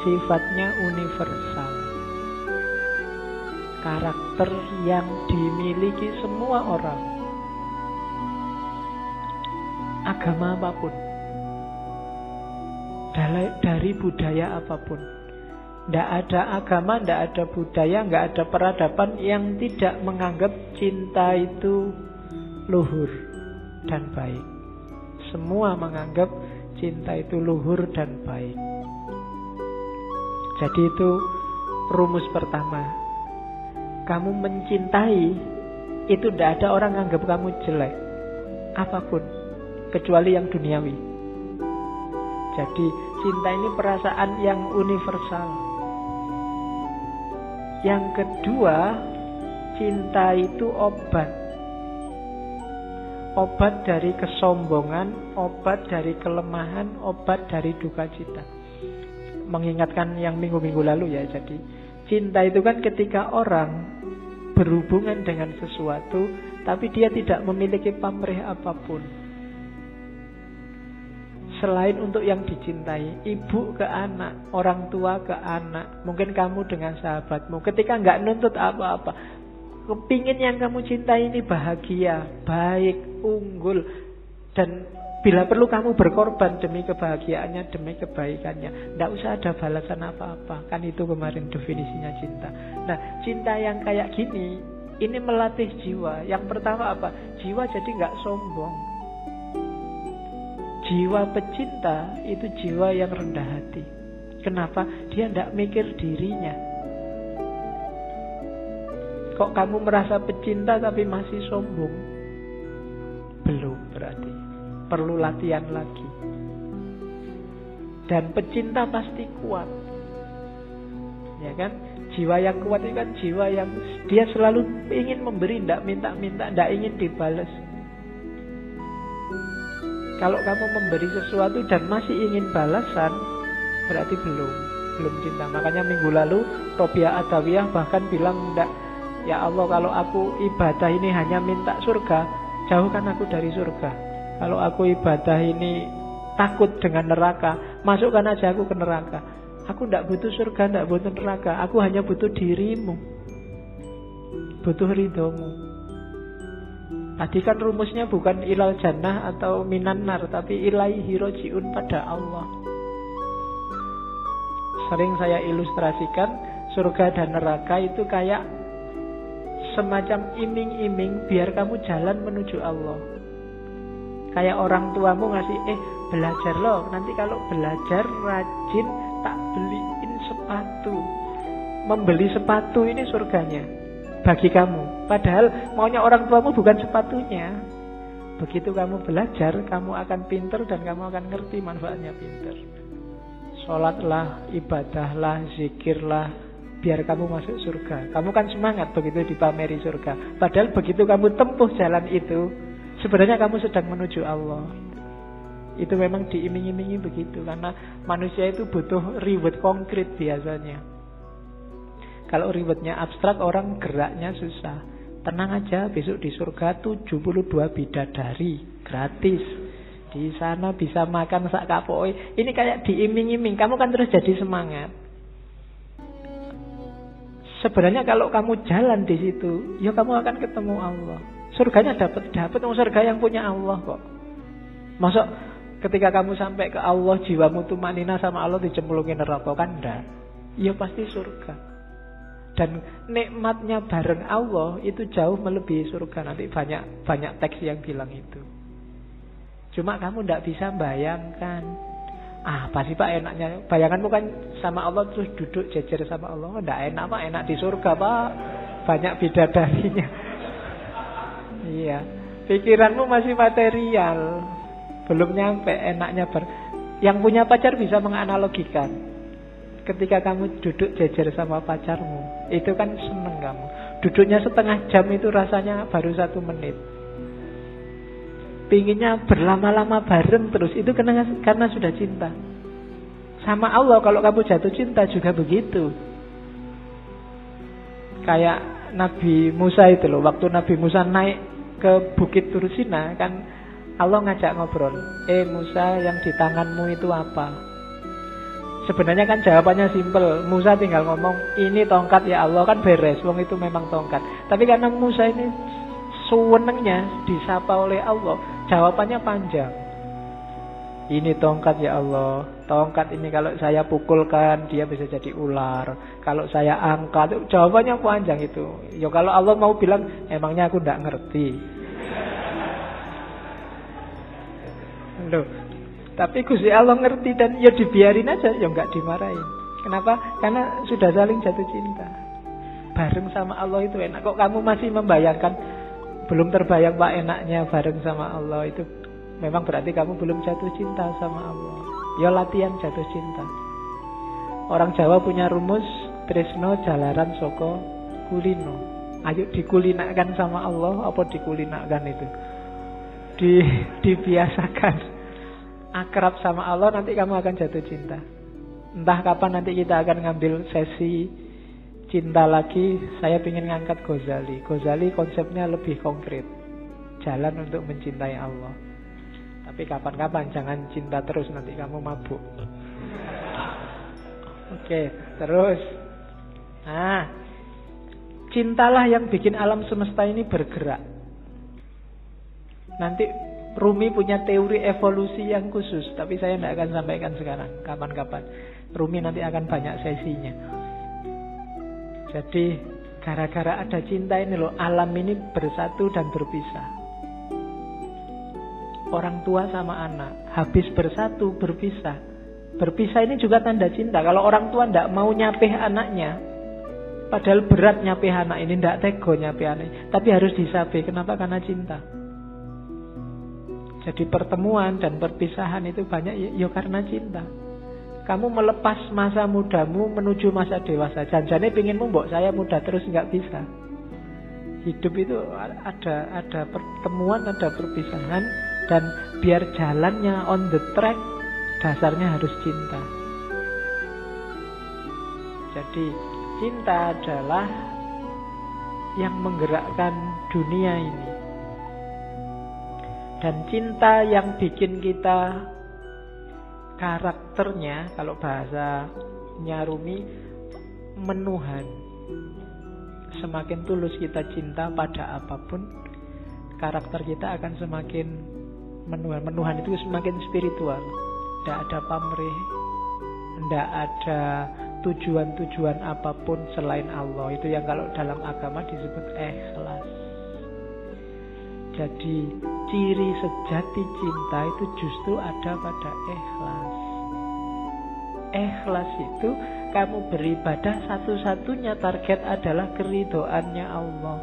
sifatnya universal. Karakter yang dimiliki semua orang, agama apapun, dari budaya apapun. Tidak ada agama, tidak ada budaya, tidak ada peradaban yang tidak menganggap cinta itu luhur dan baik. Semua menganggap cinta itu luhur dan baik. Jadi itu rumus pertama. Kamu mencintai, itu tidak ada orang anggap kamu jelek apapun, kecuali yang duniawi. Jadi cinta ini perasaan yang universal. Yang kedua, cinta itu obat. Obat dari kesombongan, obat dari kelemahan, obat dari duka cita. Mengingatkan yang minggu-minggu lalu ya. Jadi cinta itu kan ketika orang berhubungan dengan sesuatu, tapi dia tidak memiliki pamrih apapun selain untuk yang dicintai. Ibu ke anak, orang tua ke anak, mungkin kamu dengan sahabatmu, ketika nggak nuntut apa-apa, kepingin yang kamu cintai ini bahagia, baik, unggul, dan bila perlu kamu berkorban demi kebahagiaannya, demi kebaikannya. Tidak usah ada balasan apa-apa. Kan itu kemarin definisinya cinta. Nah, cinta yang kayak gini, ini melatih jiwa. Yang pertama apa? Jiwa jadi nggak sombong. Jiwa pecinta itu jiwa yang rendah hati. Kenapa? Dia tidak mikir dirinya. Kok kamu merasa pecinta tapi masih sombong? Belum berarti. Perlu latihan lagi. Dan pecinta pasti kuat. Ya kan? Jiwa yang kuat itu kan jiwa yang dia selalu ingin memberi, tidak minta-minta, tidak ingin dibalas. Kalau kamu memberi sesuatu dan masih ingin balasan, berarti belum cinta. Makanya minggu lalu Robiah Adawiyah bahkan bilang, enggak, ya Allah, kalau aku ibadah ini hanya minta surga, jauhkan aku dari surga. Kalau aku ibadah ini takut dengan neraka, masukkan aja aku ke neraka. Aku tidak butuh surga, tidak butuh neraka. Aku hanya butuh dirimu, butuh ridhomu. Tadi kan rumusnya bukan ilal jannah atau minan nar, tapi ilaihi rojiun, pada Allah. Sering saya ilustrasikan surga dan neraka itu kayak semacam iming-iming biar kamu jalan menuju Allah. Kayak orang tuamu ngasih, belajar loh, nanti kalau belajar rajin tak beliin sepatu. Membeli sepatu ini surganya bagi kamu. Padahal maunya orang tuamu bukan sepatunya. Begitu kamu belajar, kamu akan pinter dan kamu akan ngerti manfaatnya pinter. Sholatlah, ibadahlah, zikirlah, biar kamu masuk surga. Kamu kan semangat begitu dipameri surga. Padahal begitu kamu tempuh jalan itu, sebenarnya kamu sedang menuju Allah. Itu memang diiming-imingi begitu. Karena manusia itu butuh reward konkret biasanya. Kalau rewardnya abstrak, orang geraknya susah. Tenang aja, besok di surga 72 bidadari gratis. Di sana bisa makan sak kapoe. Ini kayak diiming-iming, kamu kan terus jadi semangat. Sebenarnya kalau kamu jalan di situ, ya kamu akan ketemu Allah. Surganya dapat surga yang punya Allah kok. Masuk ketika kamu sampai ke Allah, jiwamu tumanina sama Allah dicemplungin neraka, kan enggak? Ya pasti surga. Dan nikmatnya bareng Allah itu jauh melebihi surga. Nanti banyak teks yang bilang itu. Cuma kamu tidak bisa bayangkan. Apa sih Pak enaknya? Bayanganmu kan sama Allah terus duduk jejer sama Allah. Tidak enak Pak, enak di surga Pak. Banyak bidadarinya. Iya, pikiranmu masih material, belum nyampe enaknya Yang punya pacar bisa menganalogikan. Ketika kamu duduk jejer sama pacarmu, itu kan seneng kamu. Duduknya setengah jam itu rasanya baru 1 menit. Pinginnya berlama-lama bareng terus, itu karena sudah cinta. Sama Allah kalau kamu jatuh cinta juga begitu. Kayak Nabi Musa itu loh, waktu Nabi Musa naik ke Bukit Tursina, kan Allah ngajak ngobrol. Musa, yang di tanganmu itu apa? Sebenarnya kan jawabannya simpel. Musa tinggal ngomong, ini tongkat ya Allah, kan beres. Wong itu memang tongkat. Tapi karena Musa ini sewenengnya disapa oleh Allah, jawabannya panjang. Ini tongkat ya Allah. Tongkat ini kalau saya pukulkan dia bisa jadi ular. Kalau saya angkat, jawabannya panjang itu. Ya kalau Allah mau bilang, emangnya aku tidak ngerti. Loh, tapi Gusti Allah ngerti dan ya dibiarin aja, ya enggak dimarahin. Kenapa? Karena sudah saling jatuh cinta. Bareng sama Allah itu enak. Kok kamu masih membayangkan, belum terbayang Pak enaknya bareng sama Allah itu, memang berarti kamu belum jatuh cinta sama Allah. Ya latihan jatuh cinta. Orang Jawa punya rumus, tresno jalaran soko kulino. Ayo dikulinakan sama Allah, apa dikulinakan itu? Dibiasakan. Akrab sama Allah, nanti kamu akan jatuh cinta. Entah kapan nanti kita akan ngambil sesi cinta lagi. Saya ingin ngangkat Ghazali. Ghazali konsepnya lebih konkret, jalan untuk mencintai Allah. Tapi kapan-kapan, jangan cinta terus, nanti kamu mabuk. Oke, terus. Cintalah yang bikin alam semesta ini bergerak. Nanti Rumi punya teori evolusi yang khusus, tapi saya tidak akan sampaikan sekarang. Kapan-kapan Rumi nanti akan banyak sesinya. Jadi gara-gara ada cinta ini loh, alam ini bersatu dan berpisah. Orang tua sama anak habis bersatu berpisah. Berpisah ini juga tanda cinta. Kalau orang tua tidak mau nyapih anaknya, padahal berat nyapih anak ini, tidak tego nyapih anak, tapi harus disapih. Kenapa? Karena cinta. Jadi pertemuan dan perpisahan itu banyak ya karena cinta. Kamu melepas masa mudamu menuju masa dewasa. Janjane pinginmu mbok saya muda terus, nggak bisa. Hidup itu ada pertemuan, ada perpisahan, dan biar jalannya on the track, dasarnya harus cinta. Jadi cinta adalah yang menggerakkan dunia ini. Dan cinta yang bikin kita karakternya, kalau bahasanya Rumi, menuhan. Semakin tulus kita cinta pada apapun, karakter kita akan semakin menuhan. Menuhan itu semakin spiritual. Tidak ada pamrih, tidak ada tujuan-tujuan apapun selain Allah. Itu yang kalau dalam agama disebut ikhlas. Jadi ciri sejati cinta itu justru ada pada ikhlas. Ikhlas itu kamu beribadah satu-satunya target adalah keridhoannya Allah.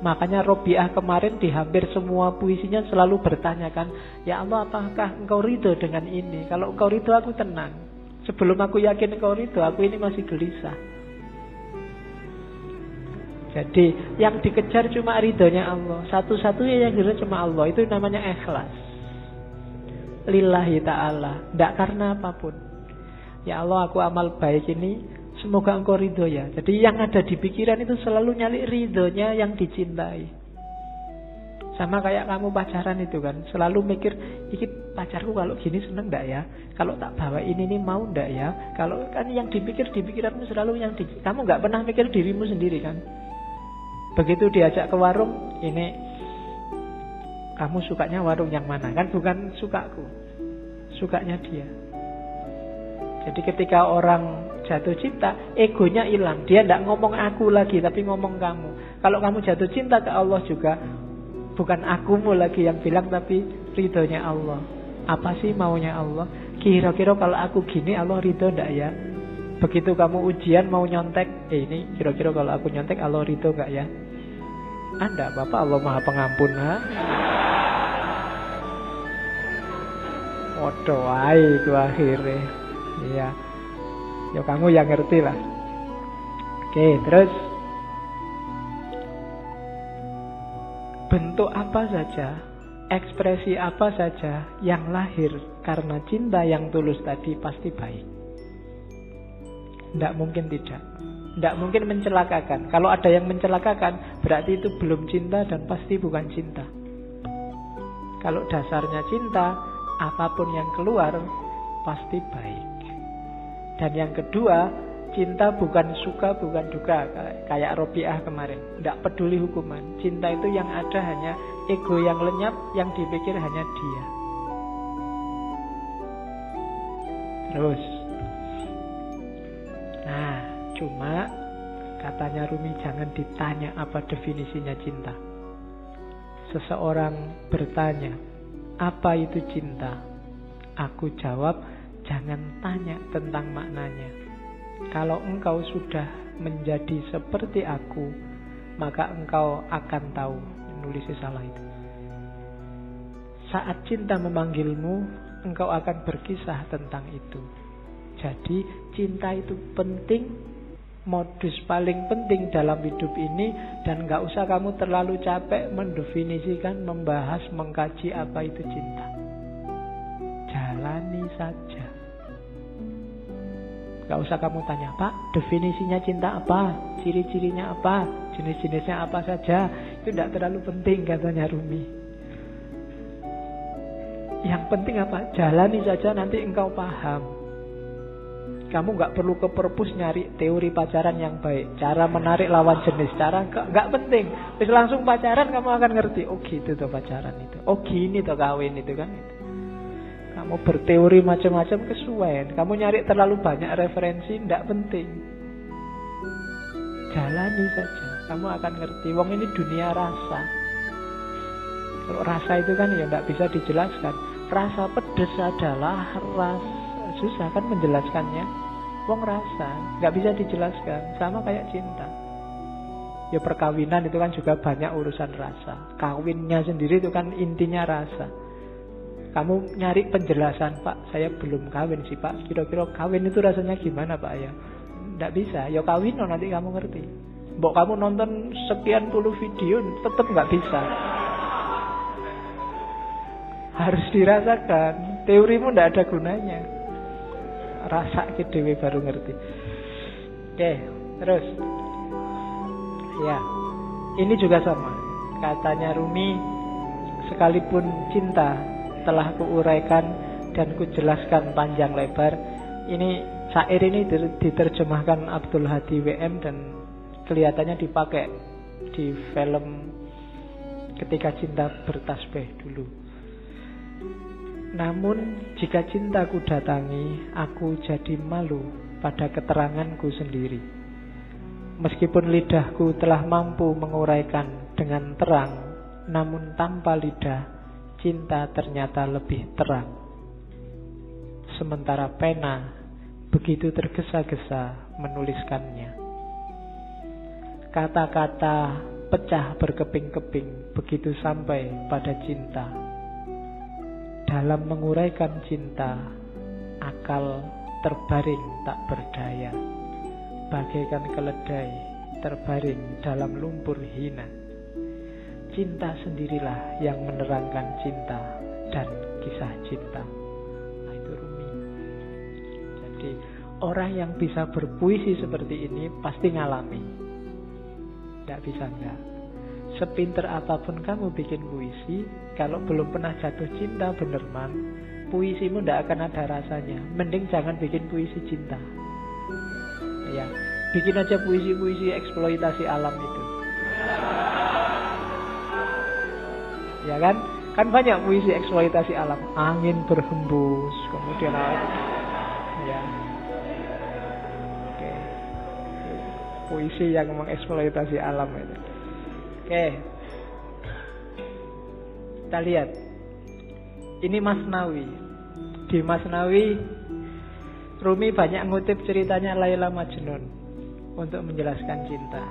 Makanya Robiah kemarin di hampir semua puisinya selalu bertanyakan, ya Allah, apakah engkau ridho dengan ini? Kalau engkau ridho aku tenang. Sebelum aku yakin engkau ridho, aku ini masih gelisah. Jadi yang dikejar cuma ridhonya Allah. Satu-satunya yang dikejar cuma Allah. Itu namanya ikhlas. Lillahi ta'ala. Tidak karena apapun. Ya Allah, aku amal baik ini, semoga engkau ridho ya. Jadi yang ada di pikiran itu selalu nyali ridhonya yang dicintai. Sama kayak kamu pacaran itu kan, selalu mikir, iki pacarku kalau gini seneng ndak ya? Kalau tak bawa ini mau ndak ya? Kalau kan yang dipikir di pikiranmu selalu yang kamu nggak pernah mikir dirimu sendiri kan? Begitu diajak ke warung, ini kamu sukanya warung yang mana? Kan bukan sukaku, sukanya dia. Jadi ketika orang jatuh cinta, egonya hilang. Dia tidak ngomong aku lagi, tapi ngomong kamu. Kalau kamu jatuh cinta ke Allah juga, bukan akumu lagi yang bilang, tapi ridhonya Allah. Apa sih maunya Allah? Kira-kira kalau aku gini, Allah ridho tidak ya? Begitu kamu ujian mau nyontek, ini kira-kira kalau aku nyontek, Allah ridho nggak ya? Anda, Bapak Allah Maha Pengampun, ha? Waduh, itu akhirnya. Iya. Ya kamu yang ngerti lah. Oke, terus bentuk apa saja, ekspresi apa saja yang lahir karena cinta yang tulus tadi pasti baik. Tidak mungkin tidak. Tidak mungkin mencelakakan. Kalau ada yang mencelakakan, berarti itu belum cinta dan pasti bukan cinta. Kalau dasarnya cinta, apapun yang keluar pasti baik. Dan yang kedua, cinta bukan suka, bukan duka. Kayak Robiah kemarin, tidak peduli hukuman. Cinta itu yang ada hanya ego yang lenyap, yang dipikir hanya dia. Terus, nah, cuma katanya Rumi, jangan ditanya apa definisinya cinta. Seseorang bertanya, apa itu cinta? Aku jawab, jangan tanya tentang maknanya. Kalau engkau sudah menjadi seperti aku, maka engkau akan tahu. Nulisnya salah itu. Saat cinta memanggilmu, engkau akan berkisah tentang itu. Jadi cinta itu penting, modus paling penting dalam hidup ini. Dan gak usah kamu terlalu capek mendefinisikan, membahas, mengkaji apa itu cinta. Jalani saja. Gak usah kamu tanya, Pak, definisinya cinta apa? Ciri-cirinya apa? Jenis-jenisnya apa saja? Itu tidak terlalu penting, katanya Rumi. Yang penting apa? Jalani saja, nanti engkau paham. Kamu gak perlu ke perpus nyari teori pacaran yang baik, cara menarik lawan jenis, cara gak penting. Terus langsung pacaran kamu akan ngerti. Oh gitu tuh pacaran itu. Oh gini tuh kawin itu kan. Kamu berteori macam-macam kesuwen. Kamu nyari terlalu banyak referensi, tidak penting. Jalani saja, kamu akan ngerti. Wong ini dunia rasa. Kalau rasa itu kan ya tidak bisa dijelaskan. Rasa pedes adalah rasa. Susah kan menjelaskannya. Wong rasa, nggak bisa dijelaskan. Sama kayak cinta. Ya perkawinan itu kan juga banyak urusan rasa. Kawinnya sendiri itu kan intinya rasa. Kamu nyari penjelasan, Pak, saya belum kawin sih, Pak. Kira-kira kawin itu rasanya gimana, Pak, ya? Nggak bisa. Ya kawin, nanti kamu ngerti. Mbok kamu nonton sekian puluh video, tetap nggak bisa. Harus dirasakan. Teorimu nggak ada gunanya. Rasa ke dewe baru ngerti. Oke, terus. Ya, ini juga sama. Katanya Rumi, sekalipun cinta telah kuuraikan dan kujelaskan panjang lebar. Ini syair ini diterjemahkan Abdul Hadi WM dan kelihatannya dipakai di film ketika cinta bertasbih dulu. Namun jika cintaku datangi, aku jadi malu pada keteranganku sendiri. Meskipun lidahku telah mampu menguraikan dengan terang, namun tanpa lidah, cinta ternyata lebih terang. Sementara pena begitu tergesa-gesa menuliskannya. Kata-kata pecah berkeping-keping begitu sampai pada cinta. Dalam menguraikan cinta, akal terbaring tak berdaya, bagaikan keledai terbaring dalam lumpur hina. Cinta sendirilah yang menerangkan cinta dan kisah cinta. Nah, itu Rumi. Jadi orang yang bisa berpuisi seperti ini pasti ngalami. Tidak bisa enggak. Sepinter apapun kamu bikin puisi, kalau belum pernah jatuh cinta beneran, puisimu tidak akan ada rasanya. Mending jangan bikin puisi cinta. Ya, bikin aja puisi-puisi eksploitasi alam itu. Ya kan? Kan banyak puisi eksploitasi alam. Angin berhembus, kemudian ya. Oke. Puisi yang mengeksploitasi alam itu. Oke. Kita lihat. Ini Masnawi. Di Masnawi Rumi banyak ngutip ceritanya Laila Majnun untuk menjelaskan cinta.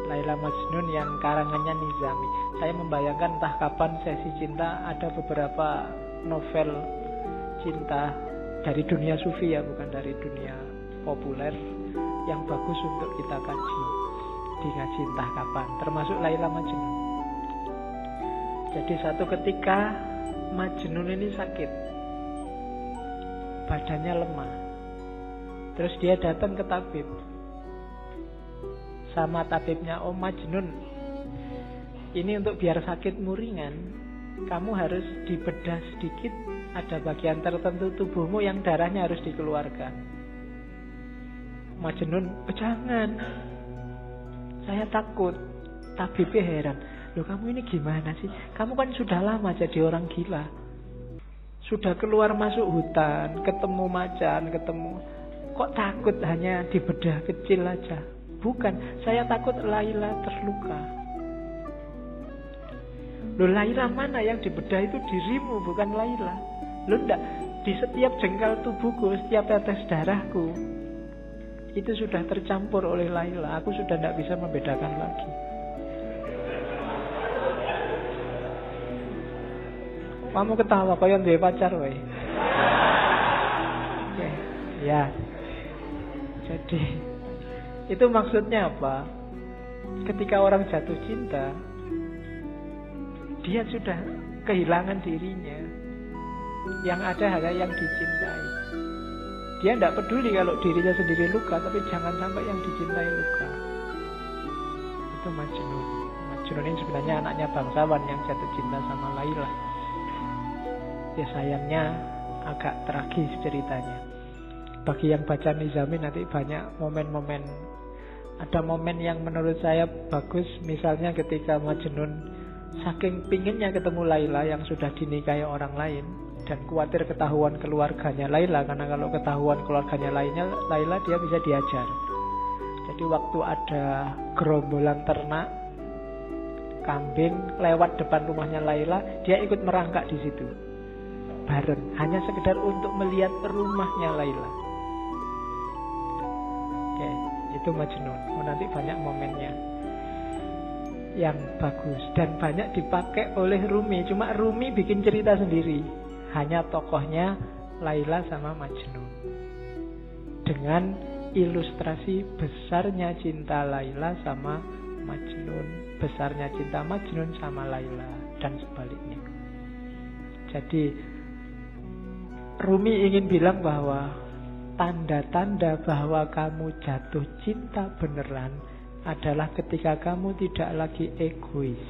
Laila Majnun yang karangannya Nizami. Saya membayangkan entah kapan sesi cinta ada beberapa novel cinta dari dunia sufi ya, bukan dari dunia populer, yang bagus untuk kita kaji di ngaji entah kapan, termasuk Laila Majnun. Jadi satu ketika Majnun ini sakit, badannya lemah. Terus dia datang ke tabib. Sama tabibnya, "Oh Majnun, ini untuk biar sakitmu ringan, kamu harus dibedah sedikit. Ada bagian tertentu tubuhmu yang darahnya harus dikeluarkan." Majnun, "Oh, jangan, saya takut." Tabibnya heran, "Loh kamu ini gimana sih? Kamu kan sudah lama jadi orang gila. Sudah keluar masuk hutan, ketemu macan, kok takut hanya dibedah kecil aja?" "Bukan, saya takut Laila terluka." "Loh Laila mana? Yang dibedah itu dirimu, bukan Laila." "Loh enggak, di setiap jengkal tubuhku, setiap tetes darahku itu sudah tercampur oleh Laila. Aku sudah tidak bisa membedakan lagi." Kamu ketawa kaya duwe pacar wae. Oke, ya. Jadi itu maksudnya apa? Ketika orang jatuh cinta, dia sudah kehilangan dirinya. Yang ada hanya yang dicintai. Dia tidak peduli kalau dirinya sendiri luka, tapi jangan sampai yang dicintai luka. Itu Majnun. Majnun ini sebenarnya anaknya bangsawan yang jatuh cinta sama Laila. Ya sayangnya agak tragis ceritanya. Bagi yang baca Nizami nanti banyak momen-momen. Ada momen yang menurut saya bagus. Misalnya ketika Majnun saking pinginnya ketemu Laila yang sudah dinikahi orang lain, dan khawatir ketahuan keluarganya Laila, karena kalau ketahuan keluarganya Laila dia bisa diajar. Jadi waktu ada gerombolan ternak kambing lewat depan rumahnya Laila, dia ikut merangkak di situ bareng, hanya sekedar untuk melihat rumahnya Laila. Oke, itu Majnun. Nanti banyak momennya yang bagus dan banyak dipakai oleh Rumi. Cuma Rumi bikin cerita sendiri, hanya tokohnya Laila sama Majnun, dengan ilustrasi besarnya cinta Laila sama Majnun, besarnya cinta Majnun sama Laila, dan sebaliknya. Jadi Rumi ingin bilang bahwa tanda-tanda bahwa kamu jatuh cinta beneran adalah ketika kamu tidak lagi egois,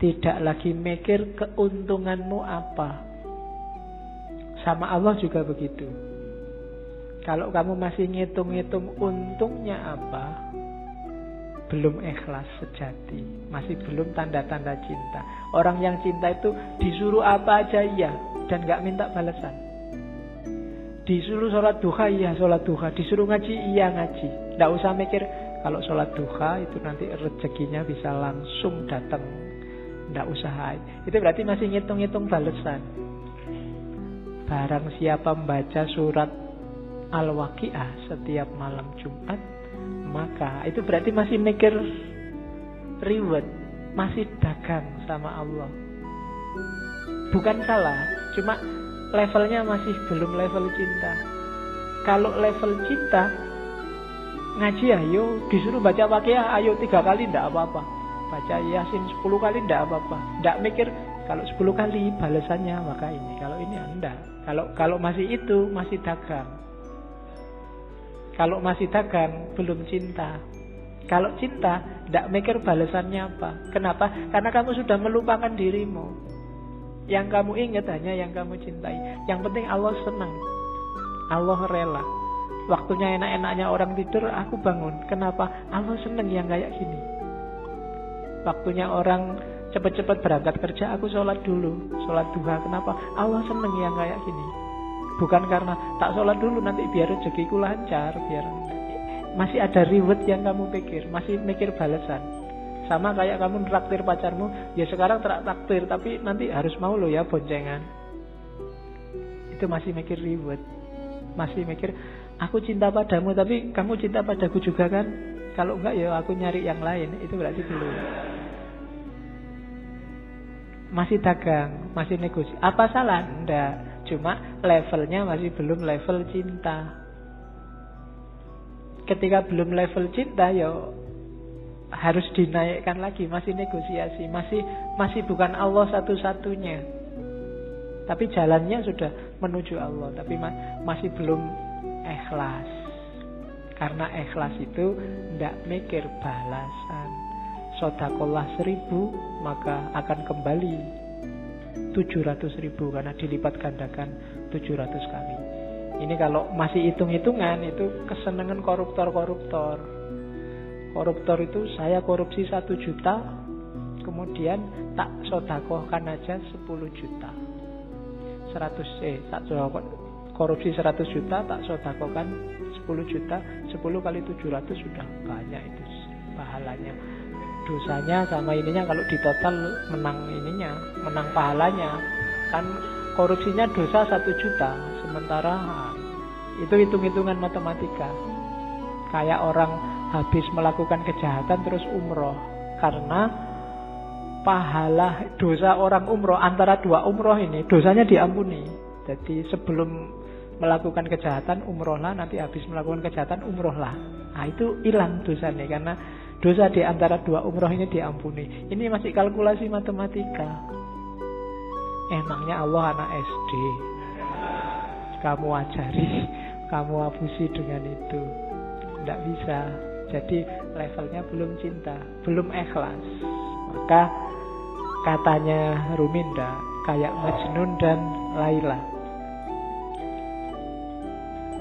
tidak lagi mikir keuntunganmu apa. Sama Allah juga begitu. Kalau kamu masih ngitung-ngitung untungnya apa, belum ikhlas sejati, masih belum tanda-tanda cinta. Orang yang cinta itu disuruh apa aja iya dan gak minta balasan. Disuruh sholat duha, iya sholat duha. Disuruh ngaji, iya ngaji. Gak usah mikir kalau sholat duha itu nanti rezekinya bisa langsung datang. Gak usah. Itu berarti masih ngitung-ngitung balasan. Barang siapa membaca surat Al-Waqi'ah setiap malam Jumat, maka itu berarti masih mikir reward, masih dagang sama Allah. Bukan salah, cuma levelnya masih belum level cinta. Kalau level cinta, ngaji ayo, disuruh baca Waqi'ah ayo 3 kali ndak apa-apa. Baca Yasin 10 kali ndak apa-apa. Ndak mikir kalau 10 kali balasannya maka ini. Kalau ini enggak. Kalau masih itu masih dagang. Kalau masih dagang belum cinta. Kalau cinta ndak mikir balasannya apa. Kenapa? Karena kamu sudah melupakan dirimu. Yang kamu ingat hanya yang kamu cintai. Yang penting Allah senang. Allah rela. Waktunya enak-enaknya orang tidur, aku bangun. Kenapa? Allah senang yang kayak gini. Waktunya orang cepat-cepat berangkat kerja, aku sholat dulu, sholat duha. Kenapa? Allah seneng yang kayak gini. Bukan karena tak sholat dulu nanti biar rezekiku lancar, biar masih ada reward yang kamu pikir, masih mikir balasan. Sama kayak kamu traktir pacarmu, ya sekarang traktir, tapi nanti harus mau lo ya boncengan. Itu masih mikir reward, masih mikir aku cinta padamu, tapi kamu cinta padaku juga kan? Kalau enggak ya aku nyari yang lain. Itu berarti belum. Masih dagang, masih negosiasi. Apa salah? Enggak. Cuma levelnya masih belum level cinta. Ketika belum level cinta, ya harus dinaikkan lagi. Masih negosiasi. Masih bukan Allah satu-satunya. Tapi jalannya sudah menuju Allah. Tapi masih belum ikhlas. Karena ikhlas itu enggak mikir balasan. Sodakolah 1000 maka akan kembali 700.000 karena dilipat gandakan 700 kali. Ini kalau masih hitung-hitungan itu kesenangan koruptor. Koruptor itu saya korupsi 1 juta, kemudian tak sodakohkan aja 10 juta. Korupsi 100 juta tak sodakohkan 10 juta. 10 kali 700 sudah banyak itu pahalanya. Dosanya sama ininya kalau di total menang pahalanya. Kan korupsinya dosa 1 juta, sementara itu hitung-hitungan matematika. Kayak orang habis melakukan kejahatan terus umroh, karena pahala dosa orang umroh antara 2 umroh ini dosanya diampuni. Jadi sebelum melakukan kejahatan umrohlah, nanti habis melakukan kejahatan umrohlah. Nah itu hilang dosanya karena dosa di antara 2 umroh ini diampuni. Ini masih kalkulasi matematika. Emangnya Allah anak SD? Kamu ajari, kamu hapusi dengan itu. Tidak bisa. Jadi levelnya belum cinta, belum ikhlas. Maka katanya Ruminda kayak Majnun dan Laila.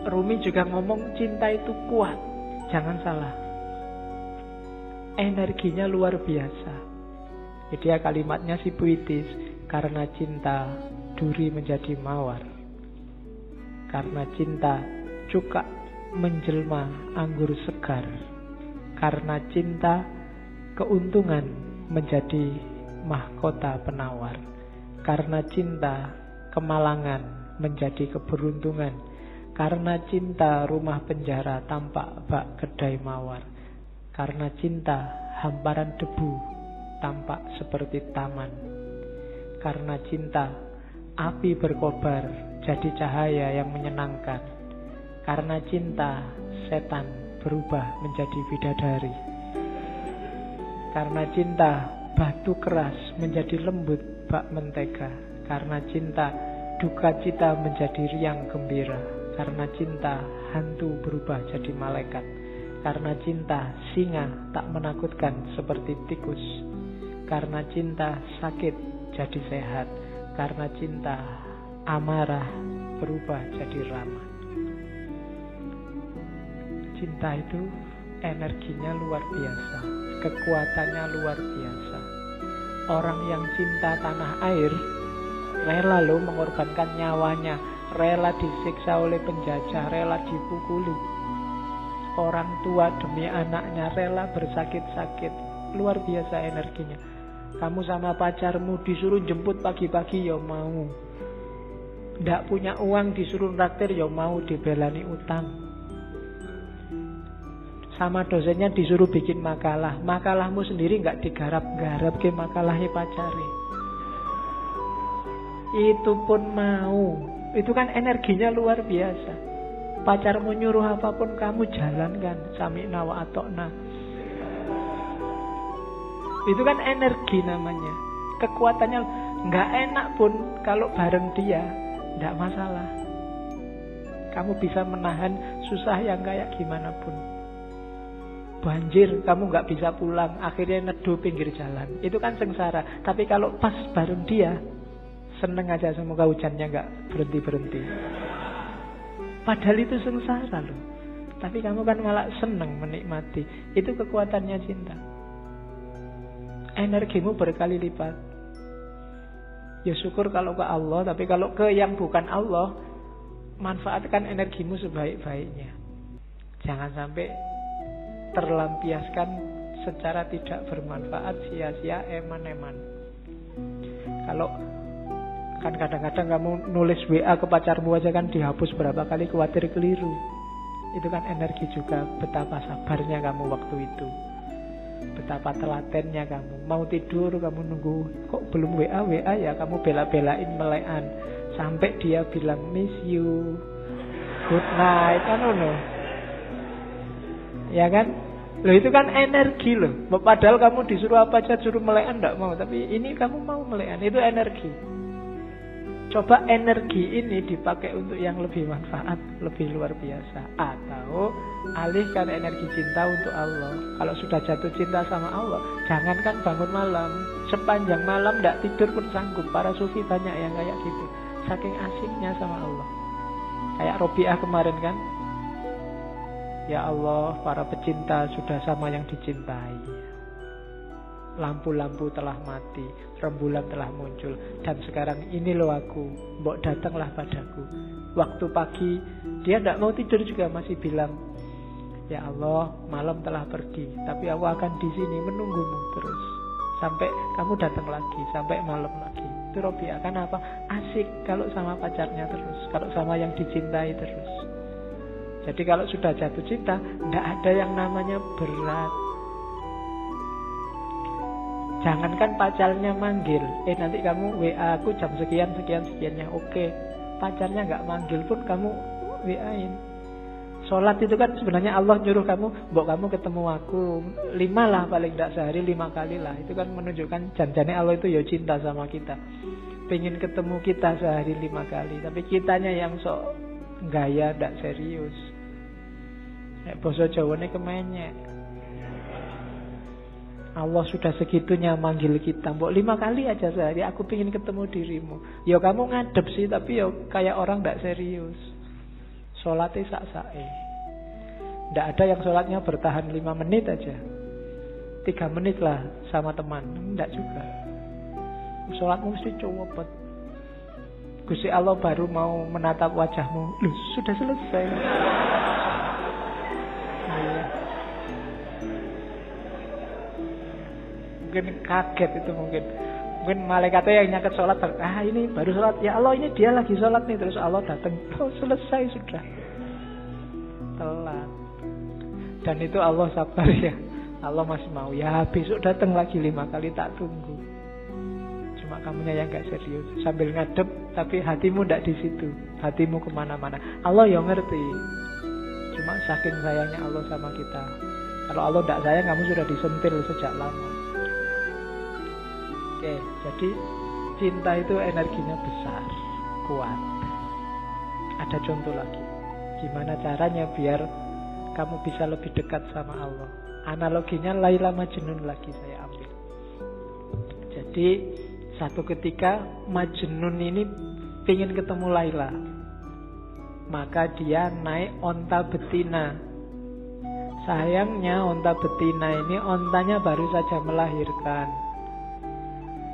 Rumi juga ngomong cinta itu kuat. Jangan salah. Energinya luar biasa. Jadi ya kalimatnya si puitis. Karena cinta duri menjadi mawar. Karena cinta cuka menjelma anggur segar. Karena cinta keuntungan menjadi mahkota penawar. Karena cinta kemalangan menjadi keberuntungan. Karena cinta rumah penjara tampak bak kedai mawar. Karena cinta hamparan debu tampak seperti taman. Karena cinta api berkobar jadi cahaya yang menyenangkan. Karena cinta setan berubah menjadi bidadari. Karena cinta batu keras menjadi lembut bak mentega. Karena cinta duka cita menjadi riang gembira. Karena cinta hantu berubah jadi malaikat. Karena cinta singa tak menakutkan seperti tikus. Karena cinta sakit jadi sehat. Karena cinta amarah berubah jadi ramah. Cinta itu energinya luar biasa, kekuatannya luar biasa. Orang yang cinta tanah air rela loh mengorbankan nyawanya, rela disiksa oleh penjajah, rela dipukuli. Orang tua demi anaknya rela bersakit-sakit. Luar biasa energinya. Kamu sama pacarmu disuruh jemput pagi-pagi ya mau. Nggak punya uang disuruh traktir ya mau, dibelani utang. Sama dosennya disuruh bikin makalah, makalahmu sendiri nggak digarap-garap ke makalahnya pacare. Itu pun mau. Itu kan energinya luar biasa. Pacarmu nyuruh apapun kamu jalankan. Sami'na wa atokna. Itu kan energi namanya. Kekuatannya nggak enak pun kalau bareng dia, nggak masalah. Kamu bisa menahan susah yang kayak gimana pun. Banjir, kamu nggak bisa pulang, akhirnya neduh pinggir jalan. Itu kan sengsara. Tapi kalau pas bareng dia, seneng aja, semoga hujannya nggak berhenti-berhenti. Padahal itu sengsara loh. Tapi kamu kan malah seneng menikmati. Itu kekuatannya cinta. Energimu berkali lipat. Ya syukur kalau ke Allah, tapi kalau ke yang bukan Allah, manfaatkan energimu sebaik-baiknya. Jangan sampai terlampiaskan secara tidak bermanfaat, sia-sia, eman-eman. Kalau kan kadang-kadang kamu nulis WA ke pacarmu aja kan dihapus berapa kali, khawatir keliru. Itu kan energi juga. Betapa sabarnya kamu waktu itu, betapa telatennya kamu. Mau tidur kamu nunggu, kok belum WA ya, kamu bela-belain melekan sampai dia bilang miss you, good night, kan loh. Ya kan? Loh itu kan energi loh. Padahal kamu disuruh apa aja, suruh melekan enggak mau, tapi ini kamu mau melekan, itu energi. Coba energi ini dipakai untuk yang lebih manfaat, lebih luar biasa. Atau alihkan energi cinta untuk Allah. Kalau sudah jatuh cinta sama Allah, jangankan bangun malam, sepanjang malam tidak tidur pun sanggup. Para sufi banyak yang kayak gitu, saking asiknya sama Allah. Kayak Robiah kemarin kan, ya Allah, para pecinta sudah sama yang dicintai. Lampu-lampu telah mati, rembulan telah muncul, dan sekarang ini loh aku, mbok datanglah padaku. Waktu pagi dia tidak mau tidur juga masih bilang, ya Allah, malam telah pergi, tapi aku akan di sini menunggumu terus sampai kamu datang lagi, sampai malam lagi. Itu Robiah. Kan apa? Asik kalau sama pacarnya terus, kalau sama yang dicintai terus. Jadi kalau sudah jatuh cinta, tidak ada yang namanya berat. Jangankan pacarnya manggil, nanti kamu WA aku jam sekian-sekiannya, oke. Pacarnya nggak manggil pun kamu WA-in. Sholat itu kan sebenarnya Allah nyuruh kamu, mbok kamu ketemu aku 5 lah, paling tidak sehari 5 kali lah. Itu kan menunjukkan janjane Allah itu ya cinta sama kita, pengen ketemu kita sehari 5 kali. Tapi kitanya yang sok gaya, tidak serius. Basa Jawane kemenyek. Allah sudah segitunya manggil kita, mbok 5 kali aja sehari, aku pengen ketemu dirimu. Ya kamu ngadep sih, tapi ya kayak orang tidak serius. Sholatnya sak-sae. Tidak ada yang sholatnya bertahan 5 menit aja, 3 menit lah sama teman. Tidak juga. Sholatmu mesti cepet. Gusti Allah baru mau menatap wajahmu, loh sudah selesai. Mungkin kaget itu, mungkin malaikatnya yang nyaket sholat, ini baru sholat, ya Allah ini dia lagi sholat nih, terus Allah datang, oh selesai sudah, telat. Dan itu Allah sabar ya, Allah masih mau, ya besok datang lagi 5 kali, tak tunggu. Cuma kamunya yang gak serius, sambil ngadep tapi hatimu ndak di situ, hatimu kemana-mana. Allah yang ngerti, cuma saking sayangnya Allah sama kita. Kalau Allah ndak sayang, kamu sudah disentil sejak lama. Oke, jadi cinta itu energinya besar, kuat. Ada contoh lagi, gimana caranya biar kamu bisa lebih dekat sama Allah. Analoginya Laila Majnun lagi saya ambil. Jadi satu ketika Majnun ini pengen ketemu Laila, maka dia naik onta betina Sayangnya onta betina ini ontanya baru saja melahirkan.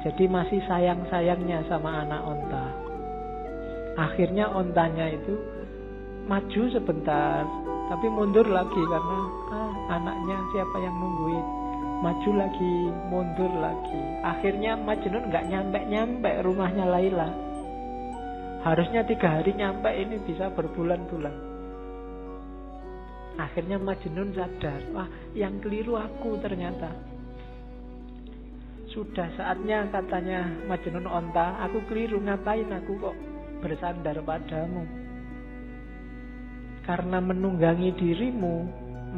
Jadi masih sayang-sayangnya sama anak onta. Akhirnya ontanya itu maju sebentar, tapi mundur lagi karena anaknya siapa yang nungguin. Maju lagi, mundur lagi. Akhirnya Majnun gak nyampe-nyampe rumahnya Laila. Harusnya 3 hari nyampe, ini bisa berbulan-bulan. Akhirnya Majnun sadar, wah yang keliru aku ternyata. Sudah saatnya katanya Majnun onta, aku keliru, ngapain aku kok bersandar padamu. Karena menunggangi dirimu,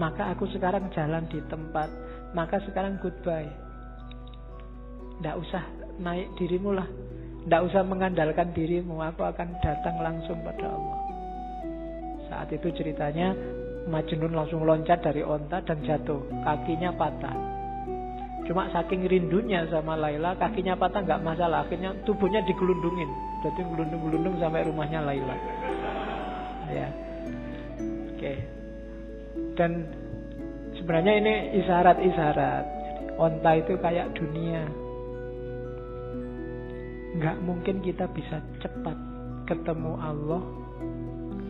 maka aku sekarang jalan di tempat. Maka sekarang goodbye. Nggak usah naik dirimu lah, nggak usah mengandalkan dirimu, aku akan datang langsung pada Allah. Saat itu ceritanya Majnun langsung loncat dari onta dan jatuh, kakinya patah. Cuma saking rindunya sama Laila, kakinya patah nggak masalah, akhirnya tubuhnya digelundungin, jadi gelundung-gelundung sampai rumahnya Laila. Ya, oke. Dan sebenarnya ini isyarat-isyarat. Onta itu kayak dunia. Nggak mungkin kita bisa cepat ketemu Allah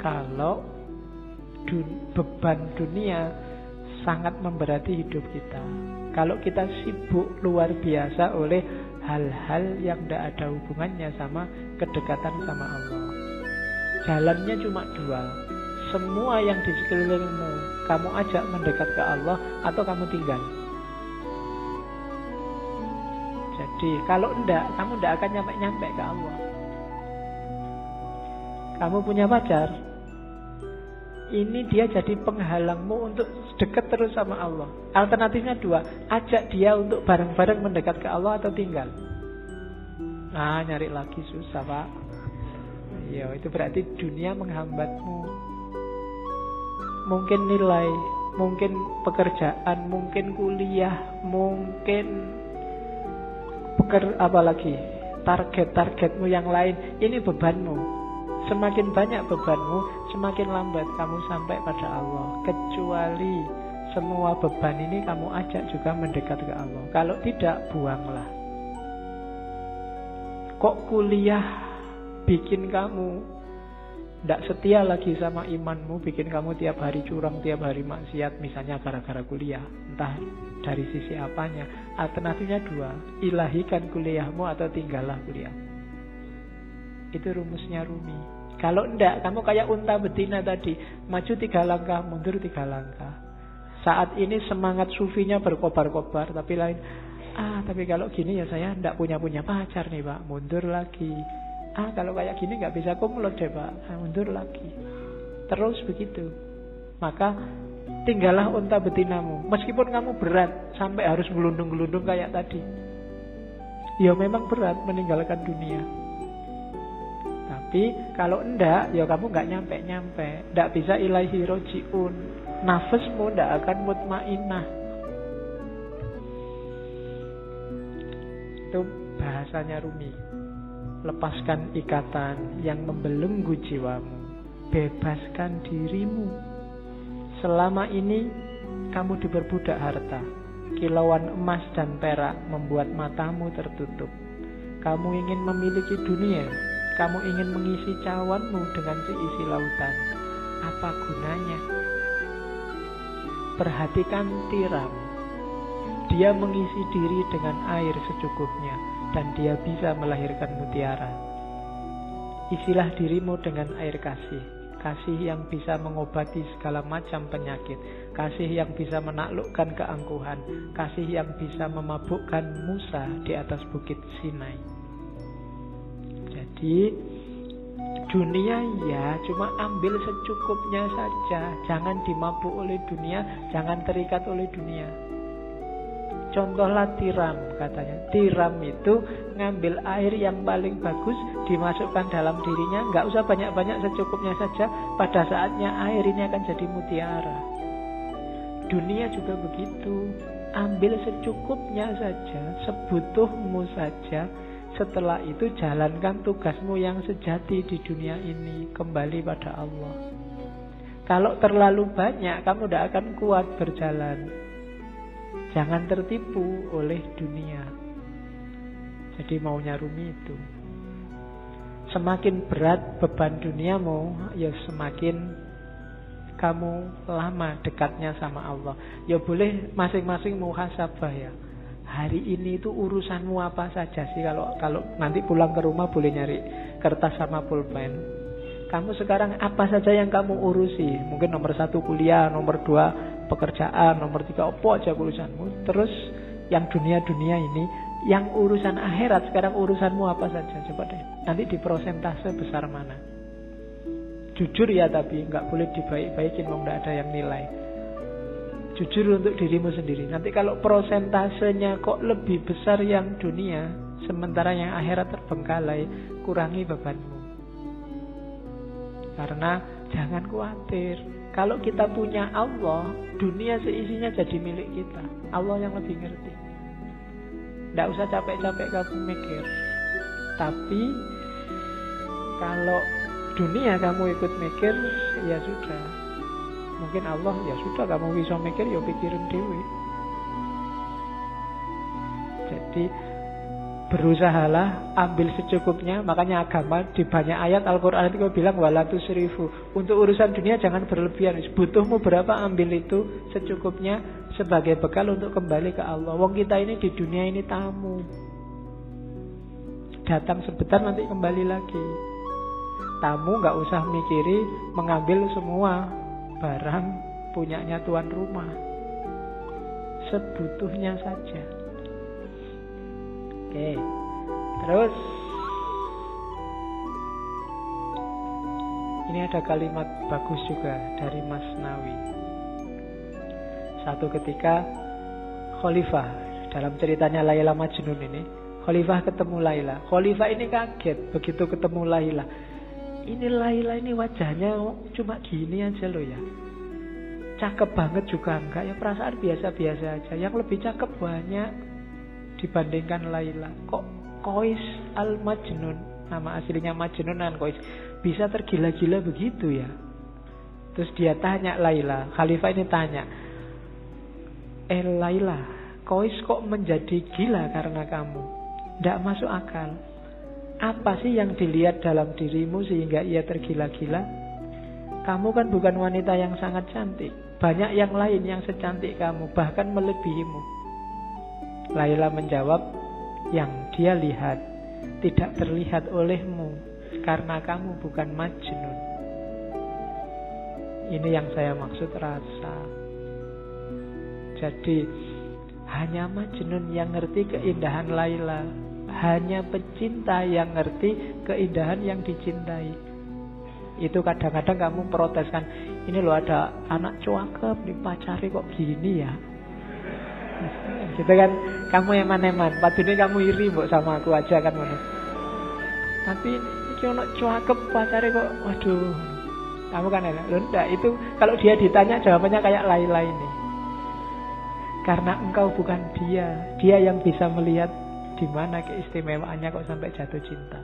kalau beban dunia sangat memberati hidup kita. Kalau kita sibuk luar biasa oleh hal-hal yang tidak ada hubungannya sama kedekatan sama Allah. Jalannya cuma 2. Semua yang di sekelilingmu kamu ajak mendekat ke Allah atau kamu tinggal. Jadi kalau enggak, kamu enggak akan nyampe-nyampe ke Allah. Kamu punya pacar, ini dia jadi penghalangmu untuk dekat terus sama Allah. Alternatifnya 2, ajak dia untuk bareng-bareng mendekat ke Allah atau tinggal. Nyari lagi susah, Pak. Ya, itu berarti dunia menghambatmu. Mungkin nilai, mungkin pekerjaan, mungkin kuliah, mungkin apalagi target-targetmu yang lain. Ini bebanmu. Semakin banyak bebanmu, semakin lambat kamu sampai pada Allah. Kecuali semua beban ini kamu ajak juga mendekat ke Allah. Kalau tidak, buanglah. Kok kuliah bikin kamu tidak setia lagi sama imanmu, bikin kamu tiap hari curang, tiap hari maksiat, misalnya gara-gara kuliah, entah dari sisi apanya. Alternatifnya 2, ilahikan kuliahmu atau tinggallah kuliah. Itu rumusnya Rumi. Kalau enggak, kamu kayak unta betina tadi, maju 3 langkah, mundur 3 langkah. Saat ini semangat sufinya berkobar-kobar, tapi lain, tapi kalau gini ya saya enggak punya pacar nih, Pak. Mundur lagi. Kalau kayak gini enggak bisa kumlot deh, Pak. Mundur lagi. Terus begitu. Maka tinggallah unta betinamu. Meskipun kamu berat sampai harus gelundung-gelundung kayak tadi. Ya memang berat meninggalkan dunia. Tapi kalau enggak, ya kamu enggak nyampe-nyampe. Enggak bisa ilaihi roji'un. Nafasmu enggak akan mutmainah. Itu bahasanya Rumi. Lepaskan ikatan yang membelenggu jiwamu. Bebaskan dirimu. Selama ini kamu diperbudak harta. Kilauan emas dan perak membuat matamu tertutup. Kamu ingin memiliki dunia. Kamu ingin mengisi cawanmu dengan seisi lautan. Apa gunanya? Perhatikan tiram. Dia mengisi diri dengan air secukupnya, dan dia bisa melahirkan mutiara. Isilah dirimu dengan air kasih. Kasih yang bisa mengobati segala macam penyakit. Kasih yang bisa menaklukkan keangkuhan. Kasih yang bisa memabukkan Musa di atas bukit Sinai. Jadi dunia ya cuma ambil secukupnya saja. Jangan dimabuk oleh dunia, jangan terikat oleh dunia. Contohlah tiram katanya. Tiram itu ngambil air yang paling bagus, dimasukkan dalam dirinya, nggak usah banyak-banyak, secukupnya saja. Pada saatnya air ini akan jadi mutiara. Dunia juga begitu. Ambil secukupnya saja, sebutuhmu saja. Setelah itu jalankan tugasmu yang sejati di dunia ini. Kembali pada Allah. Kalau terlalu banyak, kamu tidak akan kuat berjalan. Jangan tertipu oleh dunia. Jadi maunya Rumi itu. Semakin berat beban duniamu, ya semakin kamu lama dekatnya sama Allah. Ya boleh masing-masing muhasabah ya. Hari ini itu urusanmu apa saja sih? Kalau nanti pulang ke rumah boleh nyari kertas sama pulpen. Kamu sekarang apa saja yang kamu urusi? Mungkin nomor 1 kuliah, nomor 2 pekerjaan, nomor 3 apa aja urusanmu. Terus yang dunia-dunia ini, yang urusan akhirat sekarang urusanmu apa saja? Coba deh. Nanti di prosentase besar mana? Jujur ya, tapi nggak boleh dibaik-baikin, wong nggak ada yang nilai. Jujur untuk dirimu sendiri. Nanti kalau prosentasenya kok lebih besar yang dunia, sementara yang akhirat terbengkalai, kurangi bebanmu. Karena jangan khawatir, kalau kita punya Allah, dunia seisinya jadi milik kita. Allah yang lebih ngerti. Tidak usah capek-capek kamu mikir. Tapi kalau dunia kamu ikut mikir, ya sudah. Mungkin Allah, ya sudah kamu bisa mikir, ya pikirin dewe. Jadi berusahalah ambil secukupnya. Makanya agama di banyak ayat Al-Quran itu bilang wala tusrifu. Untuk urusan dunia jangan berlebihan. Butuhmu berapa, ambil itu secukupnya sebagai bekal untuk kembali ke Allah. Wong kita ini di dunia ini tamu. Datang sebentar nanti kembali lagi. Tamu gak usah mikiri mengambil semua barang punyanya tuan rumah. Sebutuhnya saja. Oke. Terus ini ada kalimat bagus juga dari Mas Nawi. Satu ketika Khalifah, dalam ceritanya Laila Majnun ini, Khalifah ketemu Laila. Khalifah ini kaget begitu ketemu Laila. Ini Laila ini wajahnya cuma gini aja loh ya. Cakep banget juga enggak ya, perasaan biasa-biasa aja. Yang lebih cakep banyak dibandingkan Laila. Kok Qais Al-Majnun, nama aslinya Majnun dan Qais, bisa tergila-gila begitu ya? Terus dia tanya Laila, Khalifah ini tanya, Laila, Qais kok menjadi gila karena kamu? Tidak masuk akal. Apa sih yang dilihat dalam dirimu sehingga ia tergila-gila? Kamu kan bukan wanita yang sangat cantik. Banyak yang lain yang secantik kamu, bahkan melebihimu. Laila menjawab, yang dia lihat tidak terlihat olehmu karena kamu bukan Majnun. Ini yang saya maksud rasa. Jadi hanya Majnun yang ngerti keindahan Laila. Hanya pecinta yang ngerti keindahan yang dicintai. Itu kadang-kadang kamu protes kan, ini loh ada anak cakep dipacari kok gini ya. Gitu kan, kamu eman-eman, padahal kamu iri mbok sama aku aja kan ngono. Tapi iki ono cakep pacare kok waduh. Kamu kan enak. Loh enggak, itu kalau dia ditanya jawabannya kayak Laila ini. Karena engkau bukan dia. Dia yang bisa melihat di mana keistimewaannya kok sampai jatuh cinta.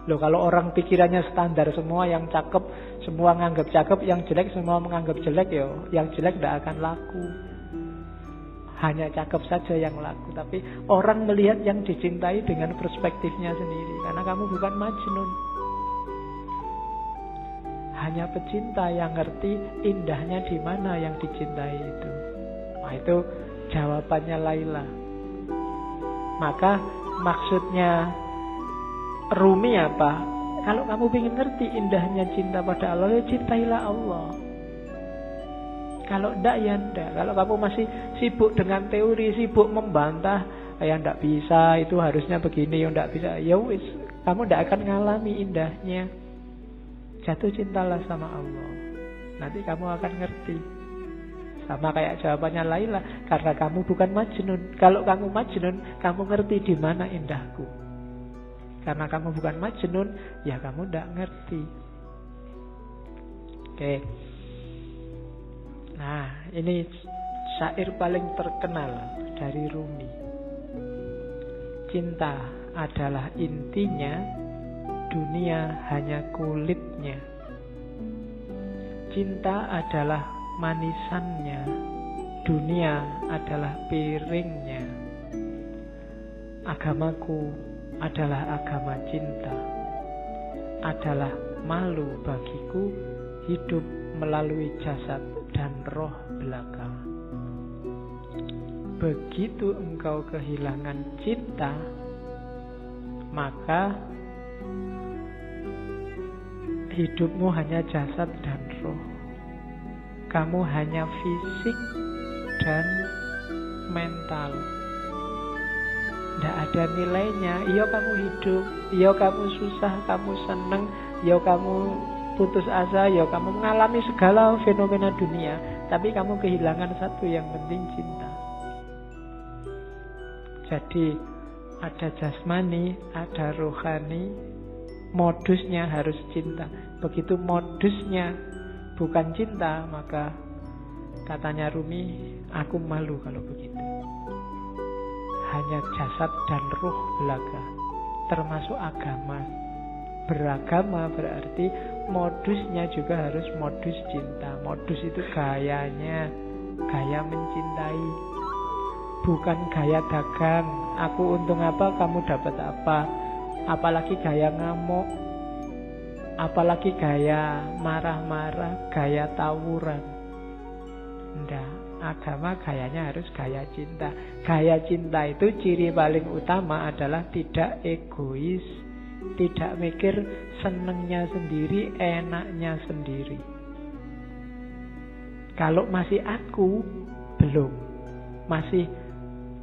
Loh kalau orang pikirannya standar, semua yang cakep semua menganggap cakep, yang jelek semua menganggap jelek, ya yang jelek tidak akan laku. Hanya cakep saja yang laku. Tapi orang melihat yang dicintai dengan perspektifnya sendiri. Karena kamu bukan Majnun. Hanya pecinta yang ngerti indahnya di mana yang dicintai itu. Nah itu jawabannya Laila. Maka maksudnya Rumi apa? Kalau kamu ingin ngerti indahnya cinta pada Allah, ya cintailah Allah. Kalau enggak ya enggak. Kalau kamu masih sibuk dengan teori, sibuk membantah, ya enggak bisa, itu harusnya begini, ya enggak bisa. Ya wis, kamu enggak akan ngalami indahnya. Jatuh cintalah sama Allah. Nanti kamu akan ngerti. Sama kayak jawabannya Laila, karena kamu bukan Majnun. Kalau kamu Majnun, kamu ngerti di mana indahku. Karena kamu bukan Majnun, ya kamu tidak ngerti. Oke. Nah, ini syair paling terkenal dari Rumi. Cinta adalah intinya, dunia hanya kulitnya. Cinta adalah manisannya, dunia adalah piringnya. Agamaku adalah agama cinta. Adalah malu bagiku hidup melalui jasad dan roh belaka. Begitu engkau kehilangan cinta, maka hidupmu hanya jasad dan roh. Kamu hanya fisik dan mental. Tidak ada nilainya. Iya kamu hidup, iya kamu susah, kamu seneng, iya kamu putus asa, iya kamu mengalami segala fenomena dunia. Tapi kamu kehilangan satu yang penting, cinta. Jadi ada jasmani, ada rohani. Modusnya harus cinta. Begitu modusnya bukan cinta, maka katanya Rumi, aku malu kalau begitu. Hanya jasad dan ruh belaka, termasuk agama. Beragama berarti modusnya juga harus modus cinta. Modus itu gayanya, gaya mencintai, bukan gaya dagang. Aku untung apa, kamu dapat apa. Apalagi gaya ngamuk, apalagi gaya marah-marah, gaya tawuran. Nggak, agama gayanya harus gaya cinta. Gaya cinta itu ciri paling utama adalah tidak egois, tidak mikir senengnya sendiri, enaknya sendiri. Kalau masih aku, belum. Masih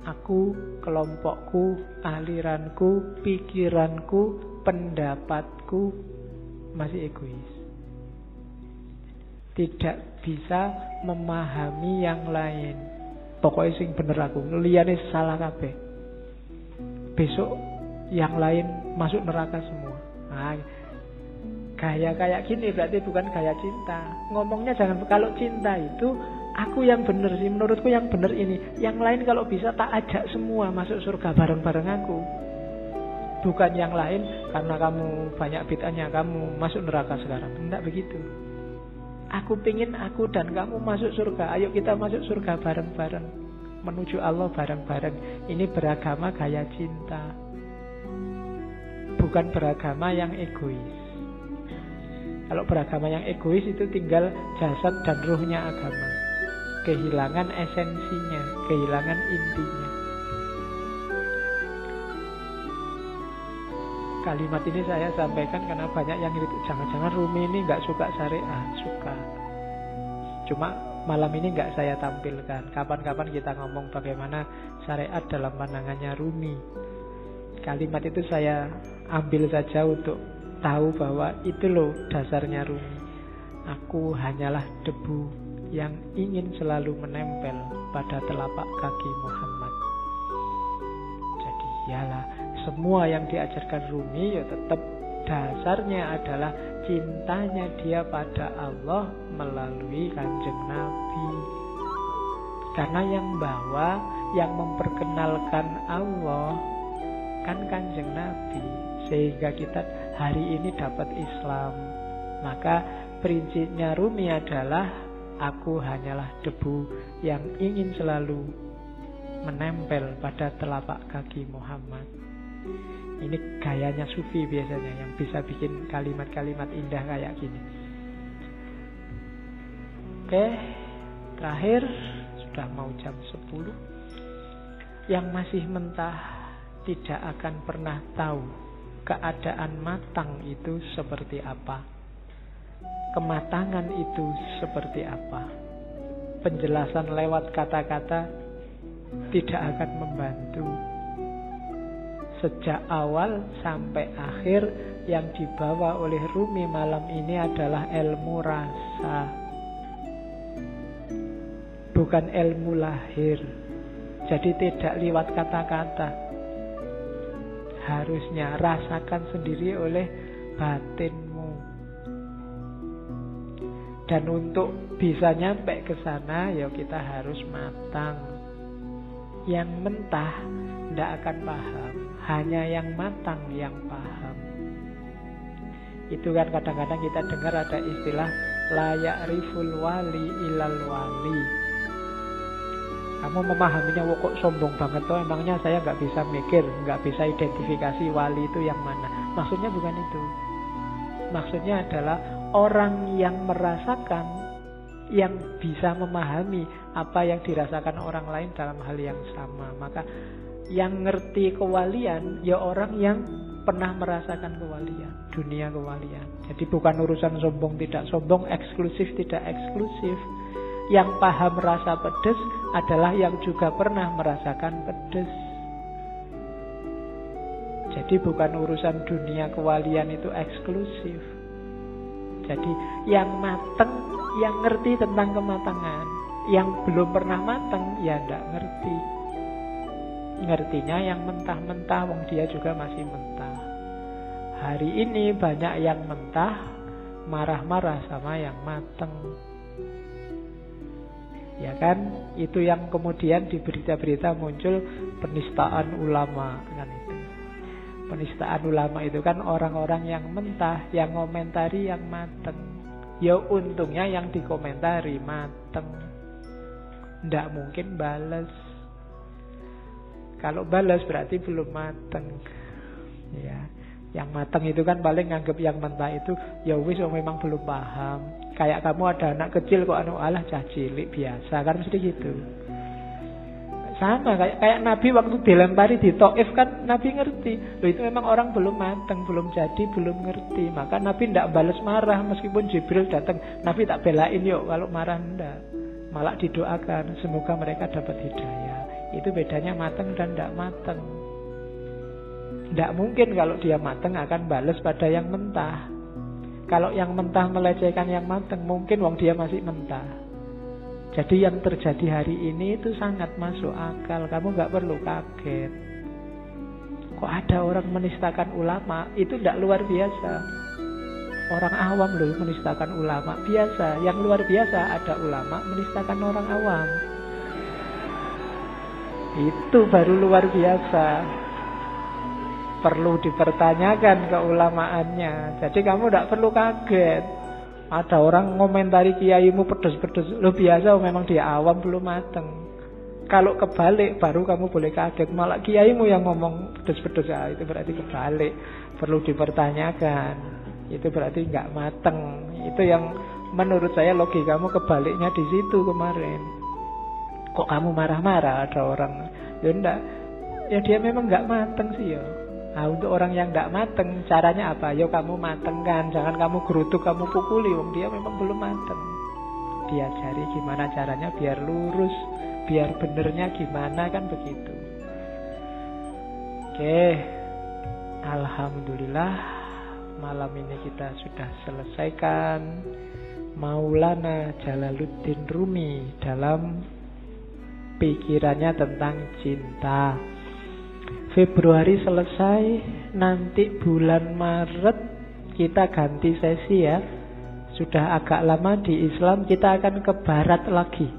aku, kelompokku, aliranku, pikiranku, pendapatku, masih egois. Tidak bisa memahami yang lain. Pokoknya sing bener aku, liyane salah kabeh. Besok yang lain masuk neraka semua. Nah, gaya kayak gini berarti bukan gaya cinta. Ngomongnya jangan, kalau cinta itu aku yang benar sih, menurutku yang benar ini. Yang lain kalau bisa tak ajak semua masuk surga bareng-bareng aku. Bukan yang lain karena kamu banyak bid'ahnya kamu masuk neraka sekarang. Tidak begitu. Aku pingin aku dan kamu masuk surga. Ayo kita masuk surga bareng-bareng, menuju Allah bareng-bareng. Ini beragama gaya cinta, bukan beragama yang egois. Kalau beragama yang egois itu tinggal jasad dan ruhnya agama, kehilangan esensinya, kehilangan intinya. Kalimat ini saya sampaikan karena banyak yang ngiritik, jangan-jangan Rumi ini nggak suka syariat. Suka, cuma malam ini nggak saya tampilkan. Kapan-kapan kita ngomong bagaimana syariat dalam pandangannya Rumi. Kalimat itu saya ambil saja untuk tahu bahwa itu loh dasarnya Rumi. Aku hanyalah debu yang ingin selalu menempel pada telapak kaki Muhammad. Jadi ialah semua yang diajarkan Rumi ya tetap dasarnya adalah cintanya dia pada Allah melalui Kanjeng Nabi. Karena yang bawa, yang memperkenalkan Allah kan Kanjeng Nabi. Sehingga kita hari ini dapat Islam. Maka prinsipnya Rumi adalah aku hanyalah debu yang ingin selalu menempel pada telapak kaki Muhammad. Ini gayanya sufi biasanya, yang bisa bikin kalimat-kalimat indah kayak gini. Oke, terakhir sudah mau jam 10. Yang masih mentah tidak akan pernah tahu keadaan matang itu seperti apa, kematangan itu seperti apa. Penjelasan lewat kata-kata tidak akan membantu. Sejak awal sampai akhir yang dibawa oleh Rumi malam ini adalah ilmu rasa, bukan ilmu lahir. Jadi tidak lewat kata-kata, harusnya rasakan sendiri oleh batinmu. Dan untuk bisa nyampe ke sana ya kita harus matang. Yang mentah tidak akan paham, hanya yang matang yang paham. Itu kan kadang-kadang kita dengar ada istilah La ya'riful wali ilal wali. Kamu memahaminya, kok sombong banget toh, emangnya saya nggak bisa mikir, nggak bisa identifikasi wali itu yang mana. Maksudnya bukan itu. Maksudnya adalah orang yang merasakan, yang bisa memahami apa yang dirasakan orang lain dalam hal yang sama. Maka yang ngerti kewalian ya orang yang pernah merasakan kewalian, dunia kewalian. Jadi bukan urusan sombong tidak sombong, eksklusif tidak eksklusif. Yang paham rasa pedes adalah yang juga pernah merasakan pedes. Jadi bukan urusan dunia kewalian itu eksklusif. Jadi yang mateng, yang ngerti tentang kematangan. Yang belum pernah mateng, ya tidak ngerti. Ngertinya yang mentah-mentah, wong dia juga masih mentah. Hari ini banyak yang mentah, marah-marah sama yang mateng. Ya kan, itu yang kemudian di berita-berita muncul penistaan ulama kan itu. Penistaan ulama itu kan orang-orang yang mentah, yang ngomentari yang mateng. Ya untungnya yang dikomentari mateng. Ndak mungkin balas. Kalau balas berarti belum mateng. Ya, yang mateng itu kan paling nganggep yang mentah itu ya wis memang belum paham. Kayak kamu ada anak kecil kok alah cah cilik biasa kan mesti gitu. Sama kayak Nabi waktu dilempari di Taif kan Nabi ngerti. Loh itu memang orang belum mateng, belum jadi, belum ngerti. Maka Nabi tidak balas marah meskipun Jibril datang. Nabi tak belain yuk kalau marah enggak. Malah didoakan semoga mereka dapat hidayah. Itu bedanya mateng dan tidak mateng. Tidak mungkin kalau dia mateng akan balas pada yang mentah. Kalau yang mentah melecehkan yang mateng, mungkin wong dia masih mentah. Jadi yang terjadi hari ini itu sangat masuk akal. Kamu nggak perlu kaget. Kok ada orang menistakan ulama? Itu tidak luar biasa. Orang awam loh menistakan ulama. Biasa. Yang luar biasa ada ulama menistakan orang awam. Itu baru luar biasa. Perlu dipertanyakan keulamaannya. Jadi kamu tidak perlu kaget. Ada orang ngomentari kiaimu pedes-pedes. Lo biasa memang dia awam belum mateng. Kalau kebalik baru kamu boleh kaget. Malah kiaimu yang ngomong pedes-pedes. Itu berarti kebalik. Perlu dipertanyakan. Itu berarti nggak mateng. Itu yang menurut saya logikamu kebaliknya di situ kemarin. Kok kamu marah-marah ada orang? Ya enggak. Ya dia memang nggak mateng sih ya. Nah, untuk orang yang tidak mateng, caranya apa? Yo kamu matengkan, jangan kamu gerutuk, kamu pukuli. Wong dia memang belum mateng. Diajari gimana caranya biar lurus, biar benernya gimana kan begitu. Oke, alhamdulillah malam ini kita sudah selesaikan Maulana Jalaluddin Rumi dalam pikirannya tentang cinta. Februari selesai, nanti bulan Maret kita ganti sesi ya. Sudah agak lama di Islam, kita akan ke barat lagi.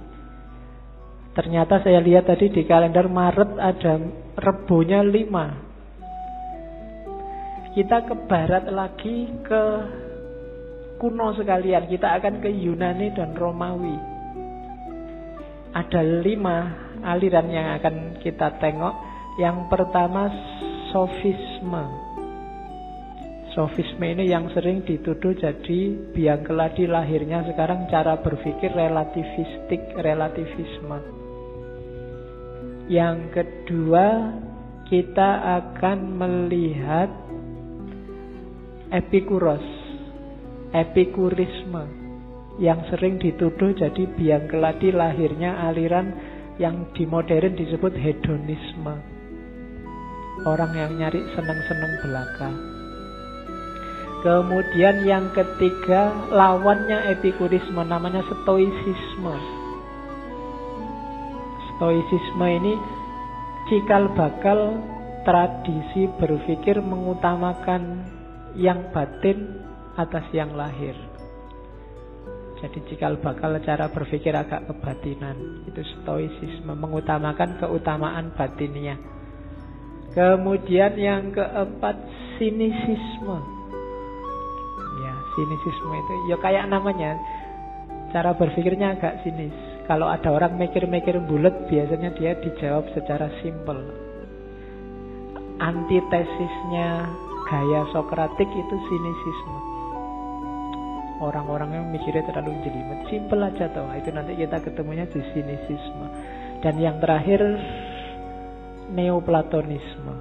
Ternyata saya lihat tadi di kalender Maret ada Rebonya 5. Kita ke barat lagi, ke kuno sekalian. Kita akan ke Yunani dan Romawi. Ada 5 aliran yang akan kita tengok. Yang pertama sofisme. Sofisme ini yang sering dituduh jadi biang keladi lahirnya sekarang cara berpikir relativisme. Yang kedua kita akan melihat epikurisme yang sering dituduh jadi biang keladi lahirnya aliran yang di modern disebut hedonisme. Orang yang nyari seneng-seneng belaka. Kemudian yang ketiga lawannya epikurisme namanya stoicisme. Stoicisme ini cikal bakal tradisi berpikir mengutamakan yang batin atas yang lahir. Jadi cikal bakal cara berpikir agak kebatinan. Itu stoicisme, mengutamakan keutamaan batinnya. Kemudian yang keempat sinisisme. Ya, sinisisme itu ya kayak namanya Cara berpikirnya agak sinis. Kalau ada orang mikir-mikir bulat, biasanya dia dijawab secara simpel. Antitesisnya gaya Sokratik itu sinisisme. Orang-orang yang mikirnya terlalu jelimet, simpel aja toh. Itu nanti kita ketemunya di sinisisme. Dan yang terakhir, Neoplatonisme.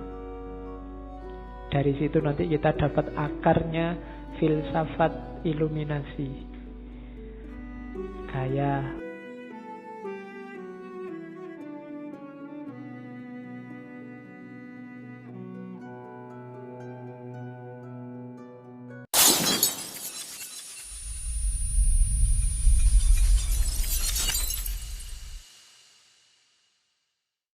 Dari situ nanti kita dapat akarnya filsafat iluminasi. Gaya